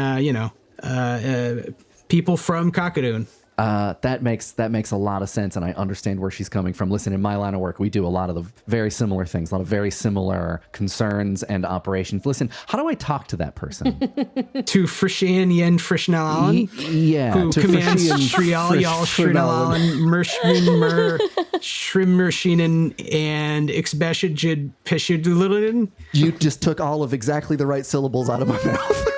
people from Kakadoon. That makes a lot of sense, and I understand where she's coming from. Listen, in my line of work, we do a lot of the very similar things, a lot of very similar concerns and operations. Listen, how do I talk to that person? To Frishian Yen Frishnalan? Yeah. Who to commands Frishian Shrial Yal Shrinalan, Mershrin Mer, Shrimmershinen, and Ixbeshajid Peshudulin? You just took all of exactly the right syllables out of my mouth.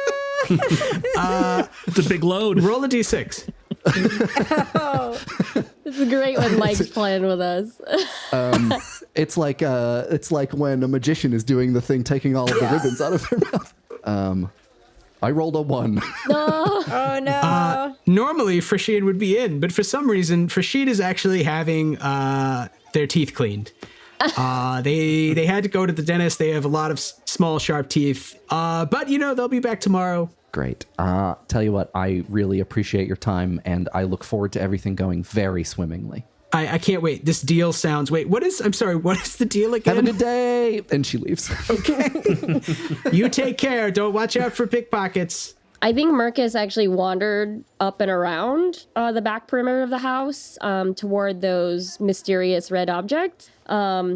It's a big load. Roll a d6. Oh, this is great when Mike's playing with us. It's like when a magician is doing the thing, taking all of the ribbons out of their mouth. I rolled a 1. No. Oh no. Normally, Frashid would be in, but for some reason, Frashid is actually having their teeth cleaned. They had to go to the dentist. They have a lot of small, sharp teeth. But they'll be back tomorrow. Great. Tell you what, I really appreciate your time, and I look forward to everything going very swimmingly. I can't wait. This deal sounds... what is the deal again? Have a good day! And she leaves. Okay. You take care. Don't watch out for pickpockets. I think Merkis actually wandered up and around the back perimeter of the house toward those mysterious red objects,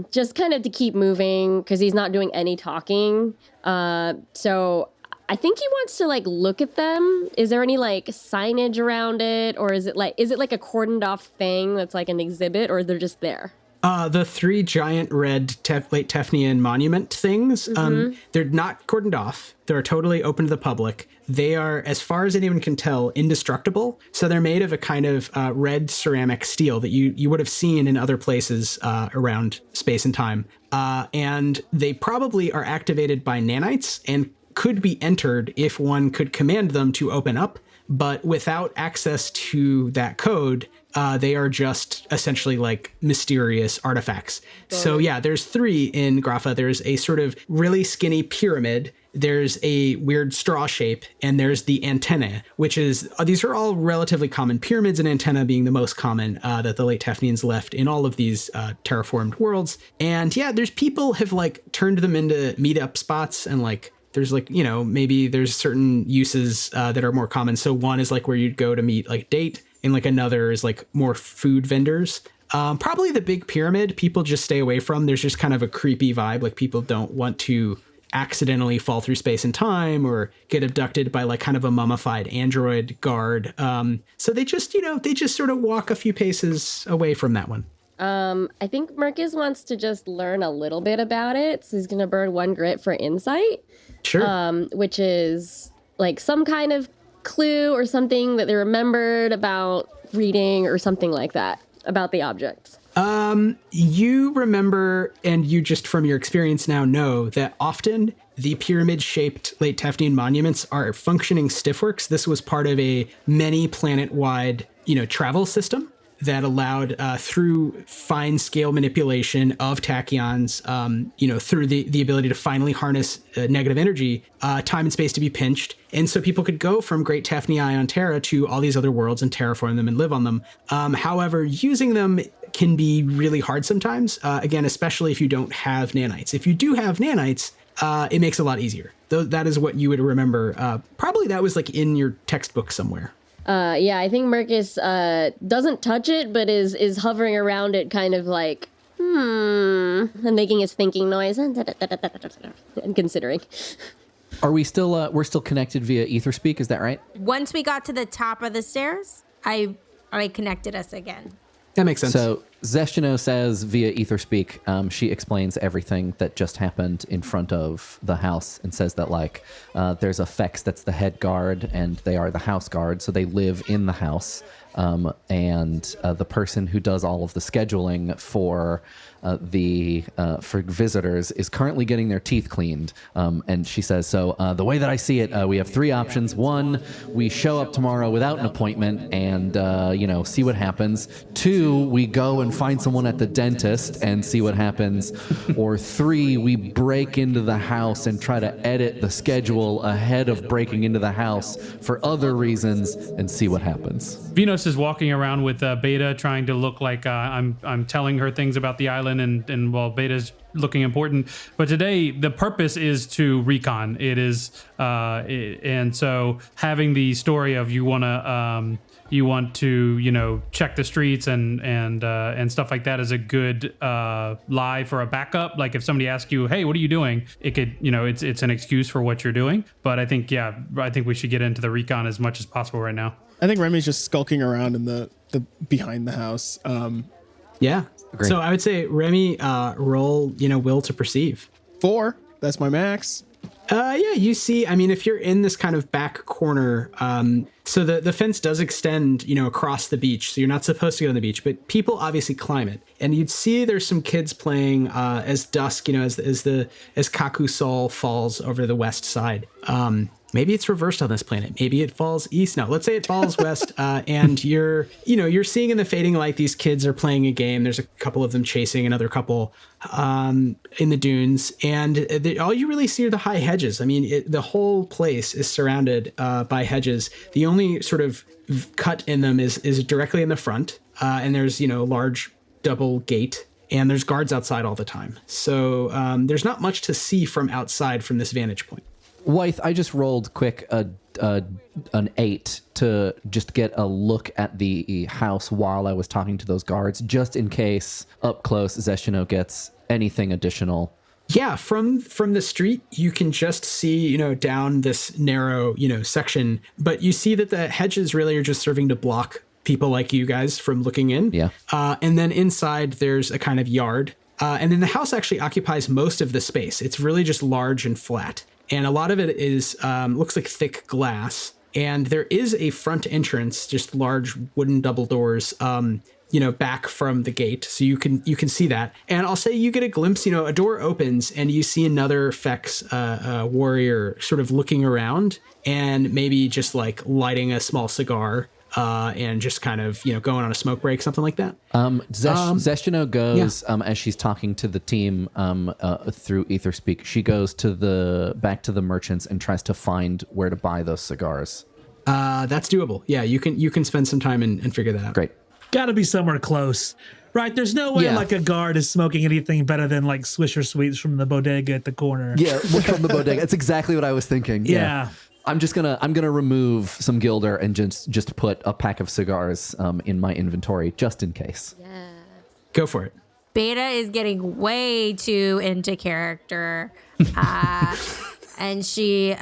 just kind of to keep moving because he's not doing any talking. So I think he wants to look at them. Is there any signage around it, or is it like a cordoned off thing that's like an exhibit, or they're just there? The 3 giant red late Tefnian monument things, they're not cordoned off. They're totally open to the public. They are, as far as anyone can tell, indestructible. So they're made of a kind of red ceramic steel that you would have seen in other places around space and time. And they probably are activated by nanites and could be entered if one could command them to open up. But without access to that code, they are just essentially mysterious artifacts. So yeah, there's 3 in Grapha. There's a sort of really skinny pyramid. There's a weird straw shape, and there's the antenna, which is, these are all relatively common. Pyramids and antenna being the most common that the late Tefnians left in all of these terraformed worlds. And yeah, there's people have turned them into meetup spots, and there's maybe there's certain uses that are more common. So one is where you'd go to meet date, and another is more food vendors. Probably the big pyramid people just stay away from. There's just kind of a creepy vibe. People don't want to accidentally fall through space and time or get abducted by kind of a mummified android guard. So they just sort of walk a few paces away from that one. I think Merkis wants to just learn a little bit about it. So he's going to burn 1 grit for insight. Sure. Which is some kind of clue or something that they remembered about reading or something like that about the objects. You remember, and you just from your experience now know that often the pyramid-shaped late Tefnian monuments are functioning stiffworks. This was part of a many planet-wide, travel system that allowed through fine scale manipulation of tachyons, through the ability to finally harness negative energy, time and space to be pinched. And so people could go from Great Tefnii on Terra to all these other worlds and terraform them and live on them. However, using them can be really hard sometimes, again, especially if you don't have nanites. If you do have nanites, it makes it a lot easier. That is what you would remember. Probably that was in your textbook somewhere. Yeah, I think Merkis doesn't touch it, but is hovering around it, kind of and making his thinking noise and considering. Are we still? We're still connected via Etherspeak, is that right? Once we got to the top of the stairs, I connected us again. That makes sense. So Zeshdano says via Etherspeak, she explains everything that just happened in front of the house and says that like there's a Fex that's the head guard and they are the house guard, so they live in the house. And the person who does all of the scheduling for for visitors is currently getting their teeth cleaned. And she says, so the way that I see it, we have 3 options. 1, we show up tomorrow without an appointment and, see what happens. 2, we go and find someone at the dentist and see what happens. Or 3, we break into the house and try to edit the schedule ahead of breaking into the house for other reasons and see what happens. Vynos is walking around with Beta, trying to look like I'm telling her things about the island, and while Beta's looking important. But today the purpose is to recon. It is, and so having the story of you want to check the streets and stuff like that is a good lie for a backup. Like if somebody asks you, hey, what are you doing? It could, it's an excuse for what you're doing. But I think we should get into the recon as much as possible right now. I think Remy's just skulking around in the behind the house. Yeah. Agreed. So I would say Remy, roll, will to perceive. 4. That's my max. You see, if you're in this kind of back corner, so the fence does extend, across the beach. So you're not supposed to go on the beach, but people obviously climb it. And you'd see there's some kids playing as dusk, as Kaku Sol falls over the west side. Maybe it's reversed on this planet. Maybe it falls east. No, let's say it falls west. And you're seeing in the fading light, these kids are playing a game. There's a couple of them chasing another couple in the dunes. And all you really see are the high hedges. The whole place is surrounded by hedges. The only sort of cut in them is directly in the front. And there's, a large double gate. And there's guards outside all the time. So there's not much to see from outside from this vantage point. Writhe, I just rolled quick an 8 to just get a look at the house while I was talking to those guards, just in case up close Zeshdano gets anything additional. Yeah, from the street, you can just see, down this narrow, section, but you see that the hedges really are just serving to block people like you guys from looking in. Yeah. And then inside there's a kind of yard. And then the house actually occupies most of the space. It's really just large and flat. And a lot of it is looks like thick glass. And there is a front entrance, just large wooden double doors, back from the gate. So you can see that. And I'll say you get a glimpse, a door opens and you see another Fex warrior sort of looking around and maybe just like lighting a small cigar. And just kind of, going on a smoke break, something like that. Zeshdano goes, as she's talking to the team through Etherspeak, she goes back to the merchants and tries to find where to buy those cigars. That's doable. Yeah, you can spend some time and figure that out. Great. Gotta be somewhere close. Right, there's no way like a guard is smoking anything better than like Swisher Sweets from the bodega at the corner. Yeah, from the bodega. That's exactly what I was thinking. Yeah. I'm gonna remove some Gilder and just put a pack of cigars in my inventory just in case. Yeah. Go for it. Beta is getting way too into character, and she's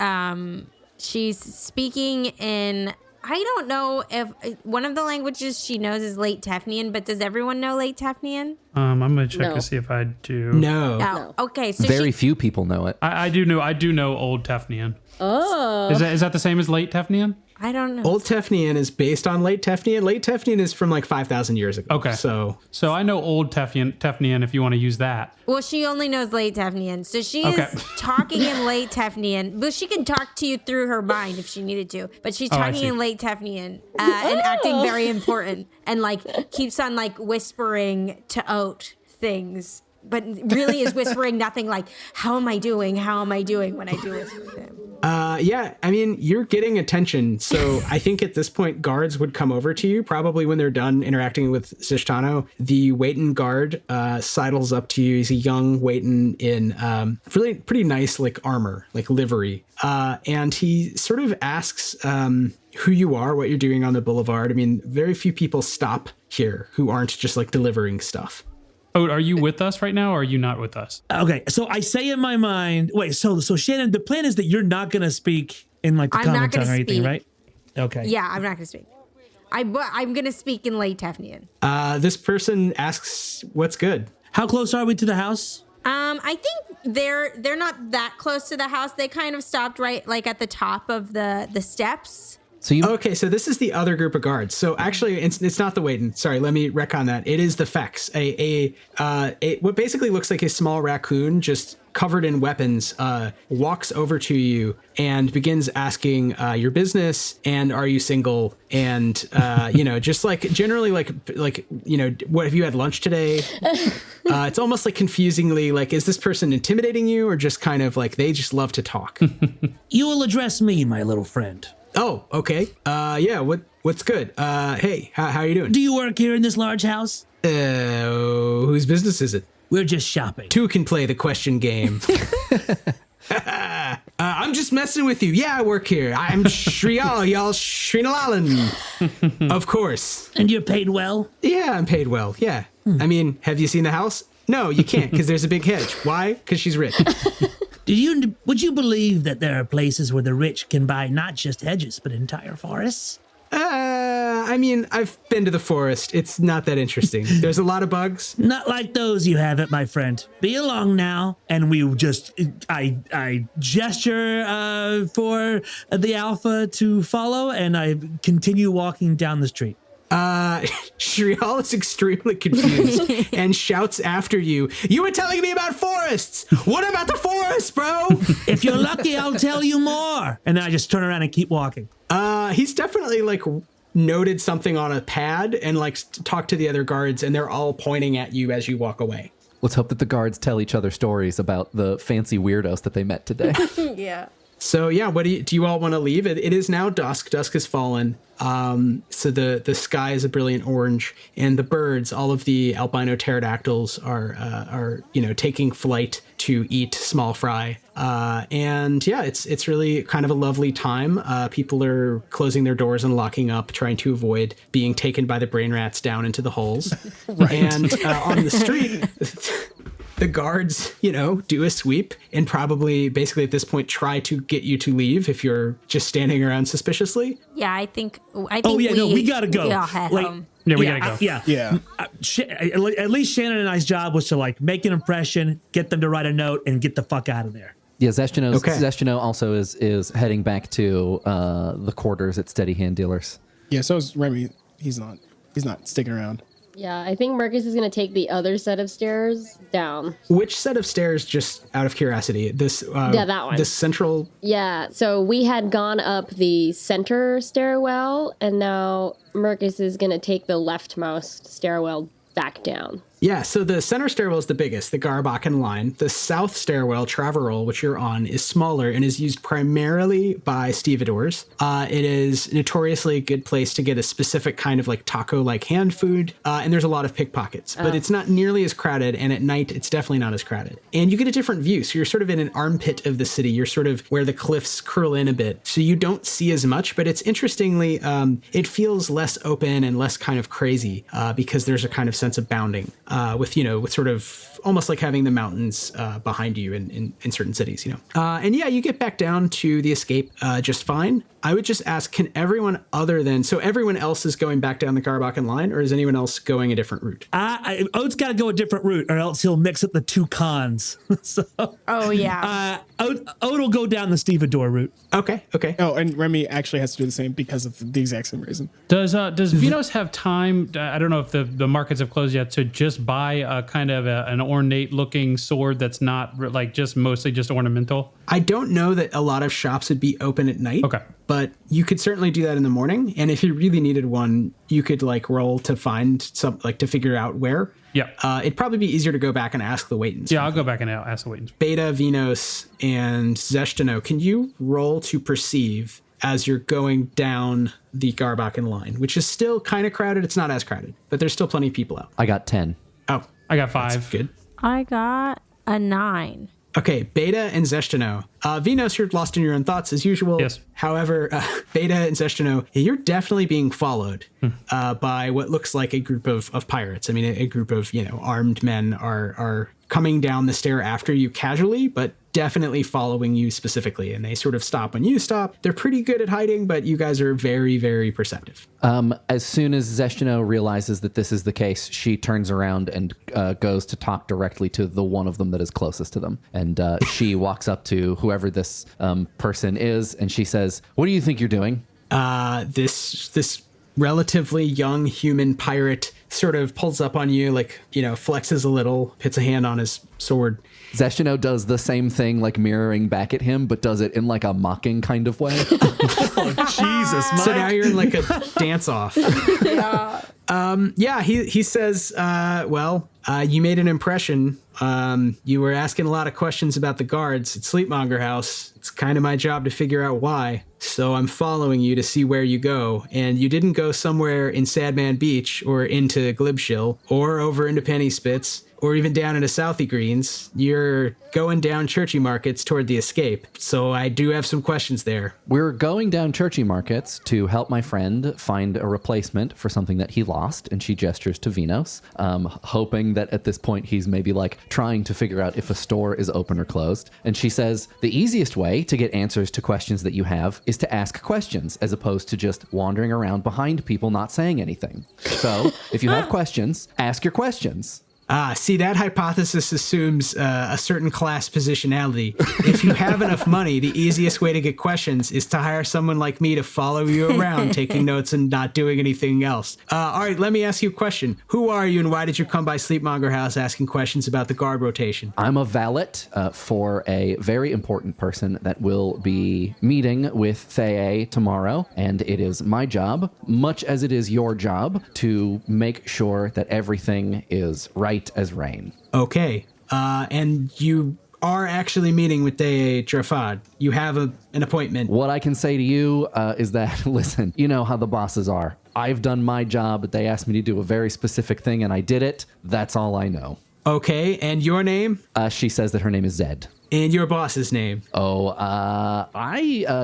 speaking in. I don't know if one of the languages she knows is Late Tefnian, but does everyone know Late Tefnian? I'm gonna check to see if I do. No. Okay, so Very few people know it. I do know Old Tefnian. Oh. Is that the same as Late Tefnian? I don't know. Old Tefnian is based on Late Tefnian. Late Tefnian is from like 5,000 years ago. Okay. So I know Old Tefnian if you want to use that. Well, she only knows Late Tefnian. So she is talking in Late Tefnian. But she can talk to you through her mind if she needed to. But she's talking in Late Tefnian and acting very important. And like keeps on like whispering to Oat things. But really is whispering nothing like, how am I doing? How am I doing when I do this with him? Yeah, you're getting attention. So I think at this point, guards would come over to you, probably when they're done interacting with Zeshdano. The Waitin guard sidles up to you. He's a young Waitin in really pretty nice like armor, like livery. And he sort of asks who you are, what you're doing on the boulevard. Very few people stop here who aren't just like delivering stuff. Oh, are you with us right now or are you not with us? Okay, so I say in my mind, wait, so Shannon, the plan is that you're not going to speak in like the common tongue or anything, right? Okay. Yeah, I'm not going to speak. I'm going to speak in late Tefnian. This person asks, what's good? How close are we to the house? I think they're not that close to the house. They kind of stopped right like at the top of the steps. So Okay, so this is the other group of guards. So actually, it's not the Waden. Sorry, let me retcon that. It is the Fex. What basically looks like a small raccoon, just covered in weapons, walks over to you and begins asking your business and are you single, and just like generally like what have you had lunch today? It's almost like confusingly like, is this person intimidating you or just kind of like they just love to talk? You will address me, my little friend. Oh, okay. Yeah. What's good? Hey, how you doing? Do you work here in this large house? Whose business is it? We're just shopping. Two can play the question game. I'm just messing with you. Yeah, I work here. I'm Shrial, y'all Shrinalan. Of course. And you're paid well? Yeah, I'm paid well. Yeah. I mean, have you seen the house? No, you can't because there's a big hedge. Why? Because she's rich. Would you believe that there are places where the rich can buy not just hedges, but entire forests? I mean, I've been to the forest. It's not that interesting. There's a lot of bugs. Not like those you have it, my friend. Be along now, and we just, I gesture for the alpha to follow, and I continue walking down the street. Shrial is extremely confused and shouts after you. You were telling me about forests. What about the forest, bro? If you're lucky, I'll tell you more. And then I just turn around and keep walking. He's definitely like noted something on a pad and like talked to the other guards, and they're all pointing at you as you walk away. let's hope that the guards tell each other stories about the fancy weirdos that they met today. Yeah. So yeah, what do you all want to leave? It is now dusk. Dusk has fallen. So the sky is a brilliant orange, and the birds, all of the albino pterodactyls, are taking flight to eat small fry. And yeah, it's really kind of a lovely time. People are closing their doors and locking up, trying to avoid being taken by the brain rats down into the holes. Right. And on the street, the guards, do a sweep and probably basically at this point try to get you to leave if you're just standing around suspiciously. Yeah, I think. We gotta go. We all head home. Yeah, we gotta go. Yeah. At least Shannon and I's job was to make an impression, get them to write a note, and get the fuck out of there. Yeah, Zeshdano also is heading back to the quarters at Steady Hand Dealers. Yeah, so is Remy. He's not sticking around. Yeah, I think Merkis is going to take the other set of stairs down. Which set of stairs, just out of curiosity? This that one. This central... Yeah, so we had gone up the center stairwell, and now Merkis is going to take the leftmost stairwell back down. Yeah, so the center stairwell is the biggest, the Garbakan line. The south stairwell, Traverol, which you're on, is smaller and is used primarily by stevedores. It is notoriously a good place to get a specific kind of taco-like hand food, and there's a lot of pickpockets. But it's not nearly as crowded, and at night, it's definitely not as crowded. And you get a different view, so you're sort of in an armpit of the city. You're sort of where the cliffs curl in a bit, so you don't see as much, but it's interestingly, it feels less open and less kind of crazy because there's a kind of sense of bounding. With sort of almost like having the mountains behind you in certain cities, And yeah, you get back down to the escape just fine. I would just ask, can everyone so everyone else is going back down the Garbakan line, or is anyone else going a different route? Oat's got to go a different route, or else he'll mix up the two cons. Oh, yeah. Oat will go down the stevedore route. Okay. Oh, and Remy actually has to do the same because of the exact same reason. Does Vynos have time? I don't know if the markets have closed yet, to just buy a kind of an ornate looking sword that's not mostly just ornamental? I don't know that a lot of shops would be open at night. Okay. But you could certainly do that in the morning. And if you really needed one, you could roll to find some, to figure out where. Yeah. It'd probably be easier to go back and ask the Waitons. Yeah, I'll go back and ask the Waitons. Beta, Vynos, and Zeshdano, can you roll to perceive as you're going down the Garbakan line, which is still kind of crowded. It's not as crowded, but there's still plenty of people out. I got 10. Oh. I got 5. That's good. I got a 9. Okay, Beta and Zeshdano. Vynos, you're lost in your own thoughts as usual. Yes. However, Beta and Zeshdano, you're definitely being followed by what looks like a group of pirates. I mean, a group of, armed men are coming down the stair after you casually, but definitely following you specifically, and they sort of stop when you stop. They're pretty good at hiding, but you guys are very, very perceptive. As soon as Zeshdano realizes that this is the case, she turns around and goes to talk directly to the one of them that is closest to them. And she walks up to whoever this person is, and she says, "What do you think you're doing?" This relatively young human pirate sort of pulls up on you, like, flexes a little, hits a hand on his sword. Zeshdano does the same thing, like mirroring back at him, but does it in like a mocking kind of way. Oh, Jesus, Mike. So now you're in like a dance-off. He says, you made an impression. You were asking a lot of questions about the guards at Sleepmonger House. It's kind of my job to figure out why. So I'm following you to see where you go. And you didn't go somewhere in Sadman Beach or into Glibshill or over into Penny Spits or even down into Southie Greens. You're going down Churchy Markets toward the escape. So I do have some questions there. We're going down Churchy Markets to help my friend find a replacement for something that he lost, and she gestures to Vynos, hoping that at this point he's maybe like trying to figure out if a store is open or closed. And she says, the easiest way to get answers to questions that you have is to ask questions as opposed to just wandering around behind people not saying anything. So if you have questions, ask your questions. See, that hypothesis assumes a certain class positionality. If you have enough money, the easiest way to get questions is to hire someone like me to follow you around, taking notes and not doing anything else. All right, let me ask you a question. Who are you and why did you come by Sleepmonger House asking questions about the guard rotation? I'm a valet for a very important person that will be meeting with Thaye tomorrow, and it is my job, much as it is your job, to make sure that everything is right as rain. Okay. And you are actually meeting with Thaye Drafad. You have an appointment. What I can say to you is that, listen, you know how the bosses are. I've done my job, but they asked me to do a very specific thing, and I did it. That's all I know. Okay. And your name? She says that her name is Zed. And your boss's name?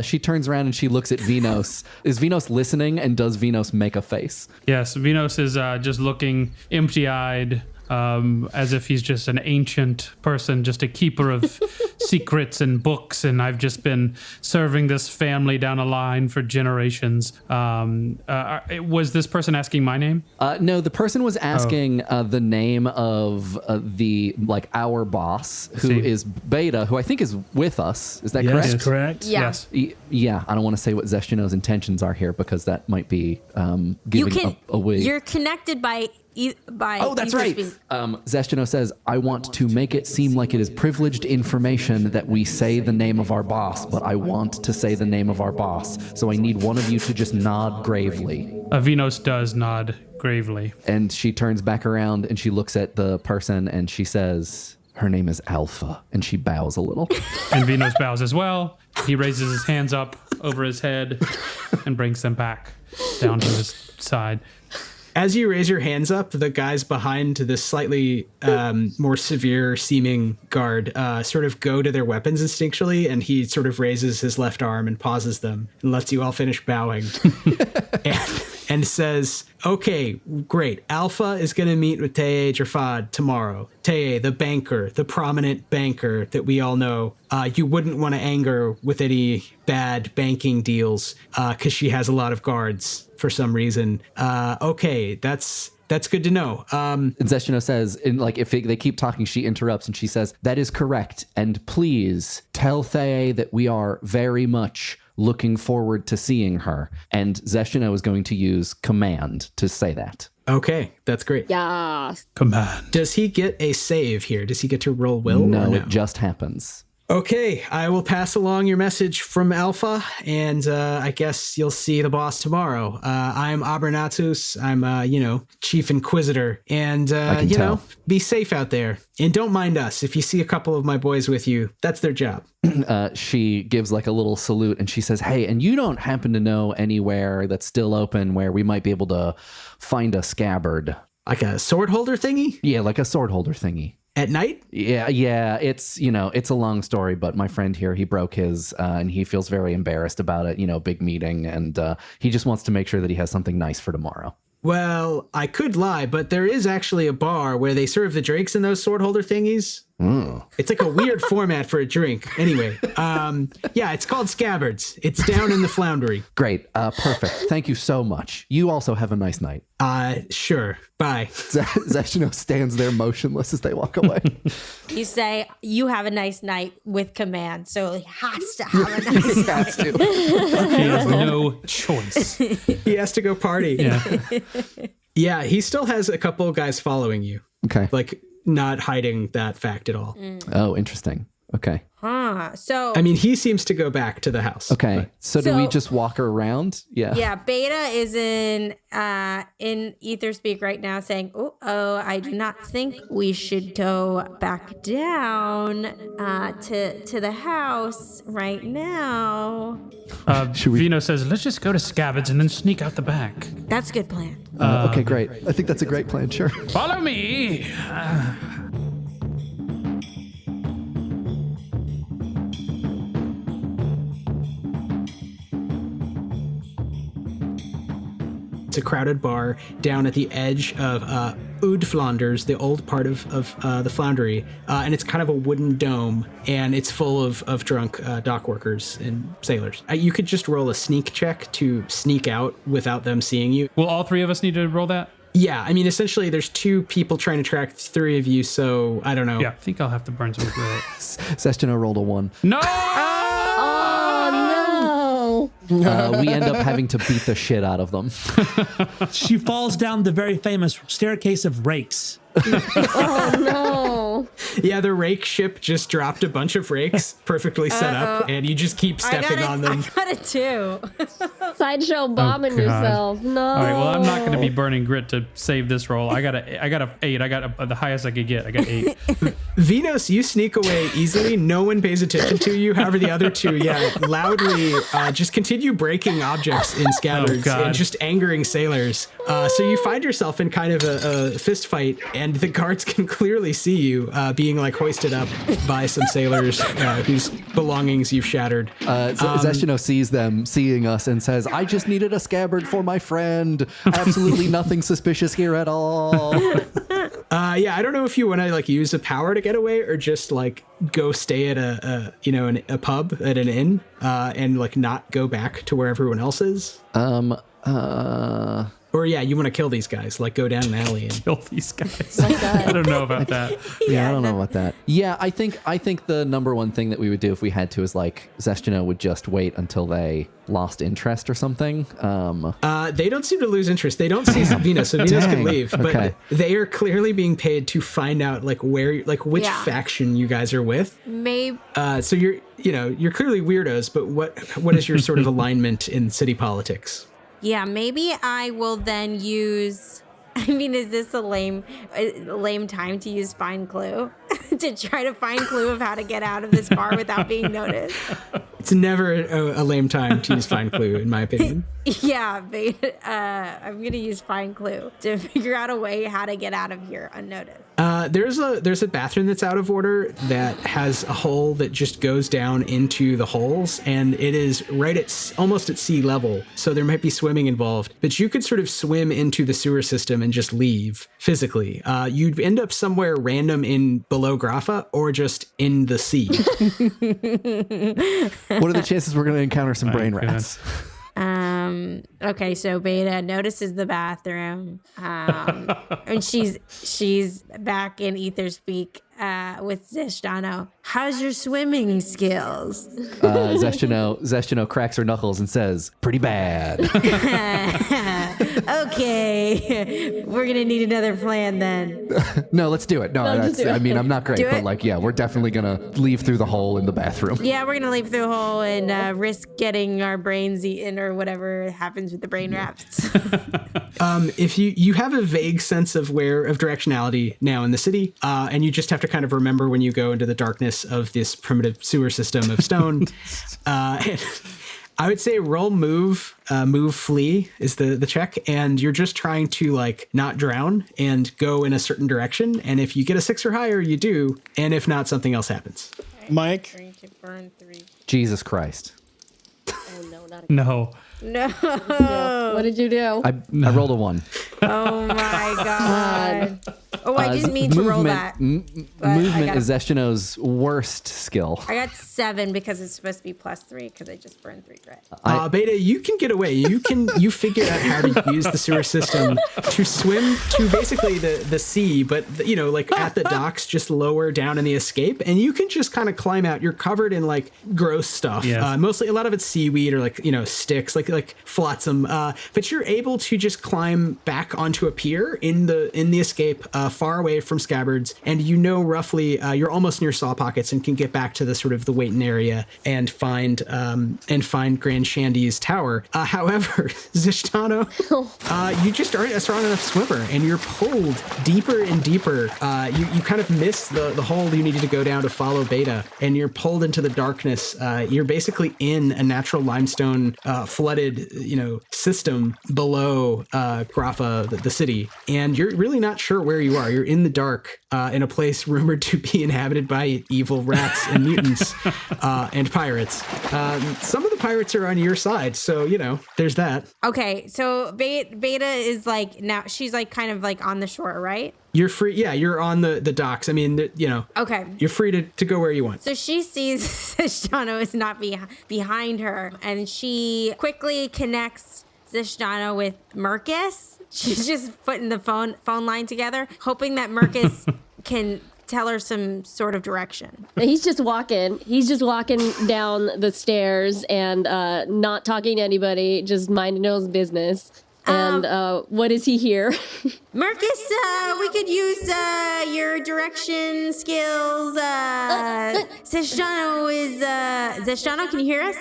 She turns around and she looks at Vynos. Is Vynos listening, and does Vynos make a face? Yes, Vynos is just looking empty-eyed, as if he's just an ancient person, just a keeper of secrets and books, and I've just been serving this family down a line for generations. Was this person asking my name? No, the person was asking the name of our boss, who is Beta, who I think is with us. Is that correct? Yes, correct. Yeah. Yes. Yeah, I don't want to say what Zeshdano's intentions are here because that might be giving away. You're connected by Oh, that's right. Zeshdano says, I want to make it seem like it is privileged information that we say the name of our boss, but I want to say the name of our boss. So I need one of you to just nod gravely. Vynos does nod gravely. And she turns back around and she looks at the person and she says, her name is Alpha. And she bows a little. And Vynos bows as well. He raises his hands up over his head and brings them back down to his side. As you raise your hands up, the guys behind this slightly more severe seeming guard sort of go to their weapons instinctually, and he sort of raises his left arm and pauses them and lets you all finish bowing and says, okay, great. Alpha is going to meet with Thaye Drafad tomorrow. Thaye, the banker, the prominent banker that we all know. You wouldn't want to anger with any bad banking deals because she has a lot of guards for some reason. Okay, that's good to know. And Zeshdano says, if they keep talking, she interrupts and she says, that is correct. And please tell Thaye that we are very much looking forward to seeing her. And Zeshdano is going to use command to say that. Okay, that's great. Yeah. Command. Does he get a save here? Does he get to roll will? No, or no? it just happens. Okay, I will pass along your message from Alpha, and I guess you'll see the boss tomorrow. I'm Abernatus. I'm, Chief Inquisitor, and, be safe out there. And don't mind us. If you see a couple of my boys with you, that's their job. She gives like a little salute, and she says, hey, and you don't happen to know anywhere that's still open where we might be able to find a scabbard? Like a sword holder thingy? Yeah, like a sword holder thingy. At night? Yeah. It's, it's a long story, but my friend here, he broke his, and he feels very embarrassed about it, big meeting. And he just wants to make sure that he has something nice for tomorrow. Well, I could lie, but there is actually a bar where they serve the drinks in those sword holder thingies. It's like a weird format for a drink. Anyway, yeah, it's called Scabbards. It's down in the Floundery. Great. Perfect. Thank you so much. You also have a nice night. Sure. Bye. Zeshdano stands there motionless as they walk away. You say, you have a nice night with command, so he has to have a nice night. Has to. He has no choice. He has to go party. Yeah. Yeah, he still has a couple of guys following you. Okay. Like, not hiding that fact at all. Oh, interesting. Okay. So I mean, he seems to go back to the house. Okay. So do we So- just walk around? Yeah. yeah, Beta is in ether speak right now, saying, "Oh, I do not think we should go back down to the house right now." Vynos says, let's just go to Scabbards and then sneak out the back. That's a good plan. Okay, great. I think that's a great plan. Sure. Follow me. It's a crowded bar down at the edge of Oud Flanders, the old part of the Floundery, and it's kind of a wooden dome, and it's full of drunk dock workers and sailors. You could just roll a sneak check to sneak out without them seeing you. Will all three of us need to roll that? Yeah, I mean, essentially, there's two people trying to track three of you, so I don't know. Yeah, I think I'll have to burn some grit. Zeshdano rolled a 1. No! Oh We end up having to beat the shit out of them. She falls down the very famous staircase of rakes. no! Oh no! Yeah, the rake ship just dropped a bunch of rakes perfectly set up, and you just keep stepping on them. I got it too. Sideshow bombing God. yourself. No. All right, well, I'm not going to be burning grit to save this roll. I got a 8. I got the highest I could get. I got 8. Vynos, you sneak away easily. No one pays attention to you. However, the other two, loudly just continue breaking objects in Scabbards God. and just angering sailors. So you find yourself in kind of a fist fight, and the guards can clearly see you being like hoisted up by some sailors whose belongings you've shattered. Zeshdano sees them, seeing us, and says, I just needed a scabbard for my friend. Absolutely nothing suspicious here at all. I don't know if you want to like use a power to get away or just like go stay at a pub at an inn and like not go back to where everyone else is. Or you want to kill these guys, like go down an alley and Kill these guys. I don't know about that. Yeah, I don't know about that. Yeah, I think the number one thing that we would do if we had to is like Zeshdano would just wait until they lost interest or something. they don't seem to lose interest. They don't see Vynos, so Vynos Dang. can leave. But Okay. they are clearly being paid to find out like which faction you guys are with. Maybe So you're clearly weirdos, but what is your sort of alignment in city politics? Yeah, maybe I will then use. I mean, is this a lame time to use find clue to try to find clue of how to get out of this bar without being noticed? It's never a lame time to use find clue, in my opinion. Yeah, I'm gonna use find clue to figure out a way how to get out of here unnoticed. There's a bathroom that's out of order that has a hole that just goes down into the holes, and it is right at almost at sea level, so there might be swimming involved. But you could sort of swim into the sewer system and just leave physically. You'd end up somewhere random in below Grapha or just in the sea. What are the chances we're going to encounter some brain God. rats? Okay, so Beta notices the bathroom, and she's back in ether speak with Zeshdano. How's your swimming skills? Zeshdano cracks her knuckles and says, pretty bad. Okay, we're gonna need another plan then. No, let's do it. No, just do it. I mean, I'm not great, Do but it? like, yeah, we're definitely going to leave through the hole in the bathroom. Yeah, we're gonna leave through the hole and risk getting our brains eaten or whatever happens with the brain rats. If you have a vague sense of directionality now in the city, and you just have to kind of remember when you go into the darkness of this primitive sewer system of stone, I would say roll move flee is the check, and you're just trying to like not drown and go in a certain direction, and if you get a 6 or higher, you do, and if not, something else happens. Mike, Burn 3. Jesus Christ. Oh no, not again. No. No. What did you do? I rolled a 1. Oh my god. Oh, I didn't mean to roll that. Movement is Zeshdano's worst skill. I got 7 because it's supposed to be +3 because I just burned 3 grit. Beta, you can get away. You figured out how to use the sewer system to swim to basically the sea, but like at the docks, just lower down in the escape, and you can just kind of climb out. You're covered in like gross stuff. Yes. Mostly a lot of it's seaweed or like sticks, like flotsam. But you're able to just climb back onto a pier in the escape, far away from scabbards, and roughly you're almost near saw pockets and can get back to the sort of the waiting area and find Grand Shandy's tower. However, Zeshdano, you just aren't a strong enough swimmer, and you're pulled deeper and deeper. You kind of miss the hole you needed to go down to follow Beta, and you're pulled into the darkness. You're basically in a natural limestone flooded system below Grapha, the city, and you're really not sure where you are. You're in the dark in a place rumored to be inhabited by evil rats and mutants and pirates. Some of the pirates are on your side, so there's that. Okay, so Beta is like, now she's like kind of like on the shore, right? You're free. Yeah, you're on the docks. I mean, Okay. You're free to go where you want. So she sees Zeshdano is not behind her, and she quickly connects Zeshdano with Merkis. She's just putting the phone line together, hoping that Merkis can tell her some sort of direction. He's just walking down the stairs and not talking to anybody, just minding his own business. And what does he hear? Merkis, we could use your direction skills. Zeshdano, can you hear us?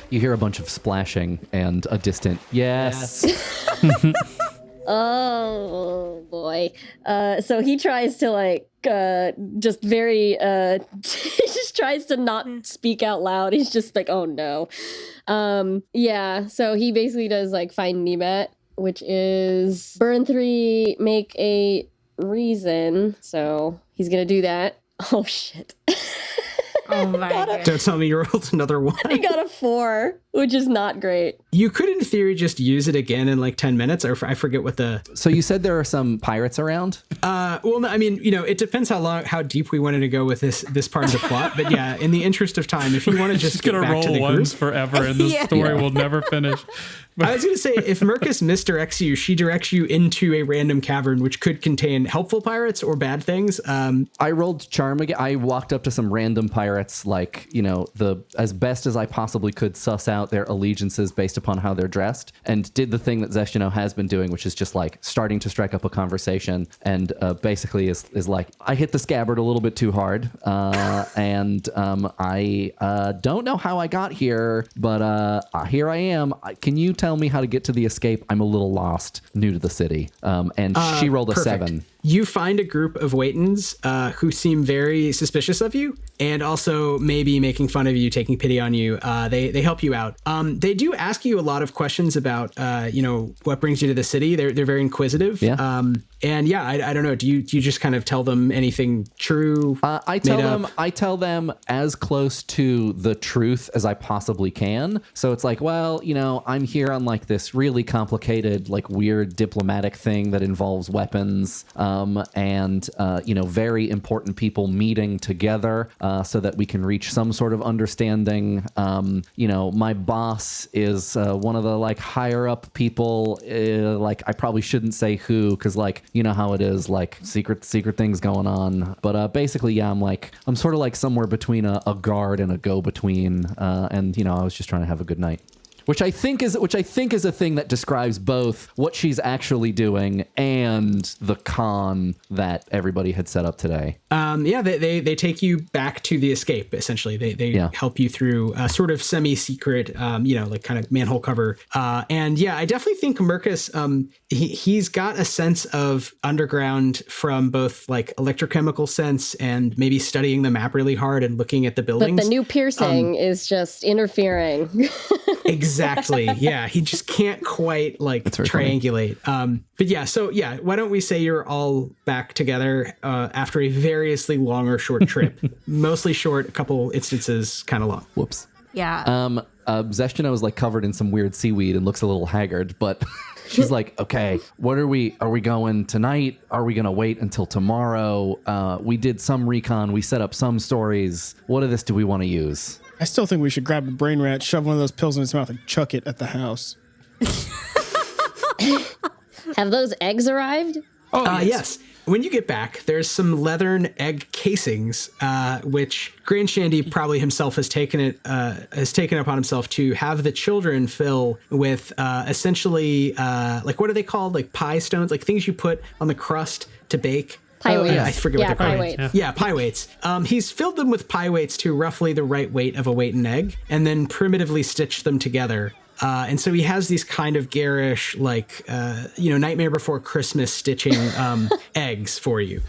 You hear a bunch of splashing and a distant yes. Oh boy. So he tries to just very he just tries to not speak out loud. He's just like, oh no. Yeah, so he basically does find Nemet, which is burn 3, make a reason. So he's gonna do that. Oh shit. Oh my god. Don't tell me you rolled another 1. He got a 4, which is not great. You could, in theory, just use it again in 10 minutes, or I forget what the... So you said there are some pirates around? Well, no, I mean, it depends how deep we wanted to go with this part of the plot. But yeah, in the interest of time, if you want to just get gonna back roll to the ones group, forever, and the story will never finish. I was going to say, if Merkis misdirects you, she directs you into a random cavern, which could contain helpful pirates or bad things. I rolled charm again. I walked up to some random pirates, as best as I possibly could suss out their allegiances based upon how they're dressed, and did the thing that Zeshdano has been doing, which is just starting to strike up a conversation, and basically is like, I hit the scabbard a little bit too hard, and I don't know how I got here, but here I am. Can you tell me how to get to the escape? I'm a little lost, new to the city. And she rolled a perfect. 7. You find a group of Waitons who seem very suspicious of you, and also maybe making fun of you, taking pity on you. They help you out. They do ask you a lot of questions about what brings you to the city. They're very inquisitive. Yeah. And yeah, I don't know. Do you just kind of tell them anything true? I tell them as close to the truth as I possibly can. So it's like, well, I'm here on this really complicated, weird diplomatic thing that involves weapons. And very important people meeting together so that we can reach some sort of understanding. My boss is one of the higher up people. I probably shouldn't say who, because you know how it is, secret things going on. But basically, yeah, I'm sort of somewhere between a guard and a go-between. And I was just trying to have a good night. Which I think is a thing that describes both what she's actually doing and the con that everybody had set up today. Yeah, they take you back to the escape. Essentially, they help you through a sort of semi-secret, kind of manhole cover. And yeah, I definitely think Merkis, he's got a sense of underground from both electrochemical sense and maybe studying the map really hard and looking at the buildings. But the new piercing is just interfering. Exactly. Yeah. He just can't quite triangulate. But yeah, so yeah, why don't we say you're all back together after a variously long or short trip? Mostly short, a couple instances kind of long. Whoops. Yeah. Zeshdano is covered in some weird seaweed and looks a little haggard, but She's like, okay, what are we going tonight? Are we going to wait until tomorrow? We did some recon. We set up some stories. What of this do we want to use? I still think we should grab a brain rat, shove one of those pills in his mouth, and chuck it at the house. Have those eggs arrived? Yes. When you get back, there's some leathern egg casings, which Grand Shandy probably himself has taken upon himself to have the children fill with essentially, like, what are they called? Like pie stones, like things you put on the crust to bake. Pie weights. I forget what they're called. Pie weights. Yeah, pie weights. He's filled them with pie weights to roughly the right weight of a weight in egg, and then primitively stitched them together. And so he has these kind of garish, like, Nightmare Before Christmas stitching eggs for you.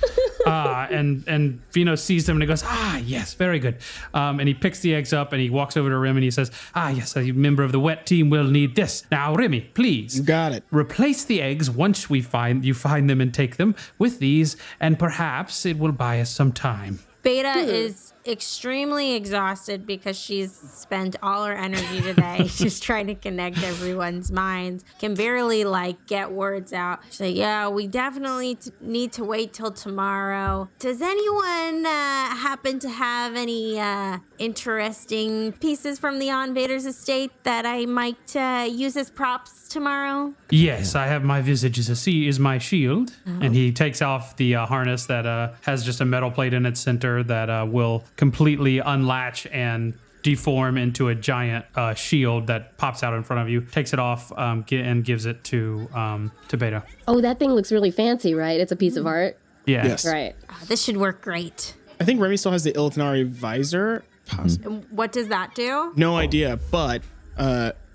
And Vynos sees them and he goes, yes, very good. And he picks the eggs up and he walks over to Remy and he says, yes, a member of the wet team will need this. Now, Remy, please. You got it. Replace the eggs once you find them and take them with these, and perhaps it will buy us some time. Beta is extremely exhausted because she's spent all her energy today just trying to connect everyone's minds. Can barely get words out. She's like, yeah, we definitely need to wait till tomorrow. Does anyone happen to have any interesting pieces from the Invaders estate that I might use as props tomorrow? Yes, I have my visage is my shield. And he takes off the harness that has just a metal plate in its center that will completely unlatch and deform into a giant shield that pops out in front of you. Takes it off and gives it to Beta. Oh, that thing looks really fancy, right? It's a piece of art. Yeah. Yes. Right. This should work great. I think Remy still has the Ilithnari visor. And what does that do? No idea, but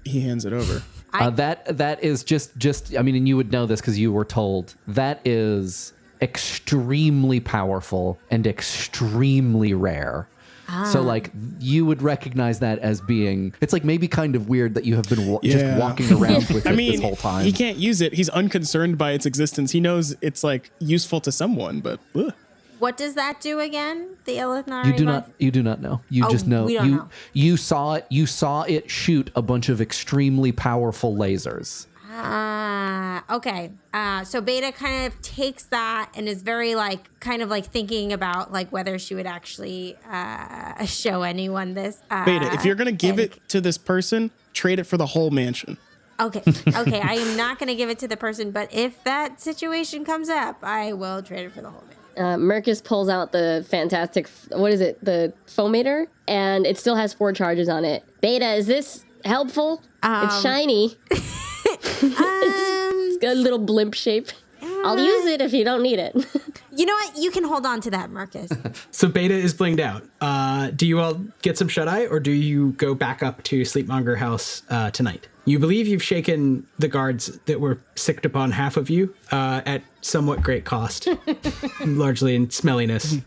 he hands it over. That is just. I mean, and you would know this because you were told. That is extremely powerful and extremely rare. So you would recognize that as being, it's maybe kind of weird that you have been just walking around with it this whole time. He can't use it. He's unconcerned by its existence. He knows it's useful to someone, but What does that do again? The Ilithnari? You do not know. You just know. We don't know. You saw it. You saw it shoot a bunch of extremely powerful lasers. Okay. So Beta kind of takes that and is very thinking about whether she would actually show anyone this. Beta, if you're gonna give it to this person, trade it for the whole mansion. Okay. I am not going to give it to the person, but if that situation comes up, I will trade it for the whole man. Merkis pulls out the fantastic, what is it, the foamator, and it still has 4 charges on it. Beta, is this helpful? It's shiny. It's got a little blimp shape. I'll use it if you don't need it. You know what? You can hold on to that, Merkis. So Beta is blinged out. Do you all get some shut-eye, or do you go back up to Sleepmonger House tonight? You believe you've shaken the guards that were sicked upon half of you at somewhat great cost, largely in smelliness.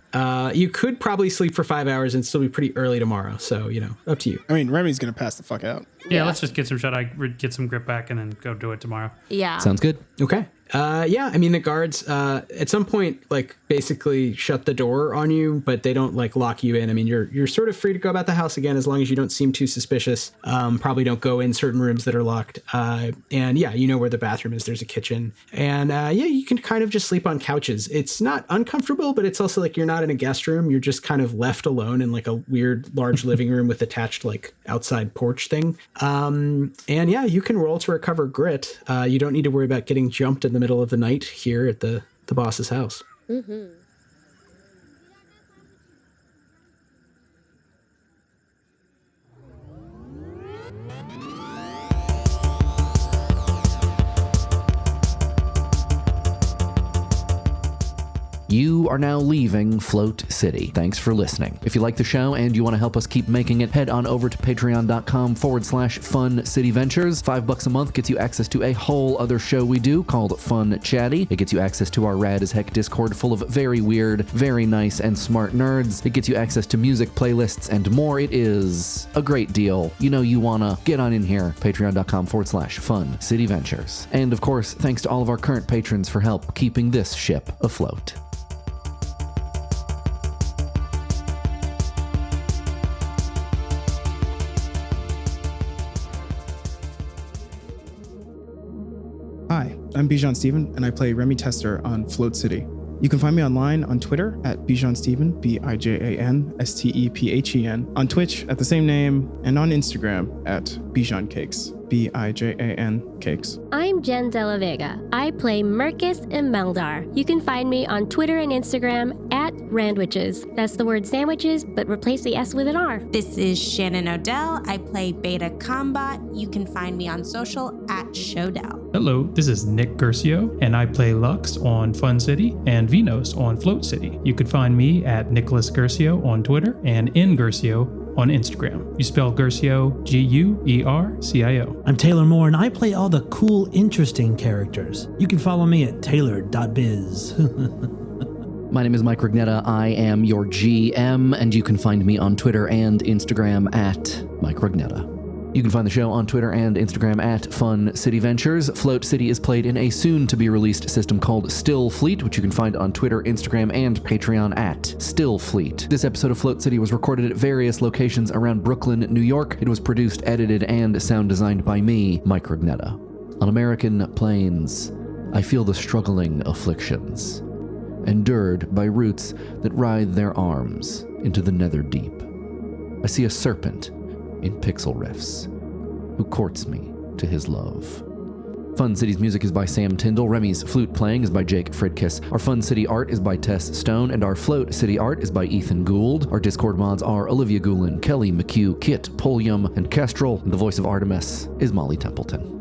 You could probably sleep for 5 hours and still be pretty early tomorrow. So, up to you. I mean, Remy's going to pass the fuck out. Yeah, let's just get some shut-eye, get some grip back, and then go do it tomorrow. Yeah. Sounds good. Okay. I mean, the guards at some point basically shut the door on you, but they don't lock you in. I mean, you're sort of free to go about the house again as long as you don't seem too suspicious. Probably don't go in certain rooms that are locked. And you know where the bathroom is. There's a kitchen, and you can kind of just sleep on couches. It's not uncomfortable, but it's also you're not in a guest room. You're just kind of left alone in a weird large living room with attached outside porch thing. And you can roll to recover grit. You don't need to worry about getting jumped in the middle of the night here at the boss's house. Mm-hmm. You are now leaving Float City. Thanks for listening. If you like the show and you want to help us keep making it, head on over to patreon.com/Fun City Ventures. $5 a month gets you access to a whole other show we do called Fun Chatty. It gets you access to our rad as heck Discord full of very weird, very nice, and smart nerds. It gets you access to music playlists and more. It is a great deal. You want to get on in here. Patreon.com/Fun City Ventures. And of course, thanks to all of our current patrons for help keeping this ship afloat. Hi, I'm Bijan Steven, and I play Remy Tester on Float City. You can find me online on Twitter at Bijan Steven, BIJANSTEPHEN, on Twitch at the same name, and on Instagram at Bijan Cakes, BIJAN Cakes. I'm Jen De La Vega. I play Merkis and Meldar. You can find me on Twitter and Instagram at Randwiches. That's the word sandwiches, but replace the S with an R. This is Shannon Odell. I play Beta Combat. You can find me on social at Showdell. Hello, this is Nick Gercio, and I play Lux on Fun City and Vynos on Float City. You can find me at Nicholas Gercio on Twitter and in Gercio on Instagram. You spell Gercio Guercio. I'm Taylor Moore, and I play all the cool, interesting characters. You can follow me at taylor.biz. My name is Mike Rugnetta. I am your GM, and you can find me on Twitter and Instagram at Mike Rugnetta. You can find the show on Twitter and Instagram at Fun City Ventures. Float City is played in a soon-to-be-released system called Still Fleet, which you can find on Twitter, Instagram, and Patreon at Still Fleet. This episode of Float City was recorded at various locations around Brooklyn, New York. It was produced, edited, and sound designed by me, Mike Rugnetta. On American plains, I feel the struggling afflictions, endured by roots that writhe their arms into the nether deep. I see a serpent in Pixlriffs, who courts me to his love. Fun City's music is by Sam Tyndall. Remy's flute playing is by Jake Fridkiss. Our Fun City art is by Tess Stone, and our Float City art is by Ethan Gould. Our Discord mods are Olivia Goulin, Kelly McHugh, Kit, Polium, and Kestrel, and the voice of Artemis is Molly Templeton.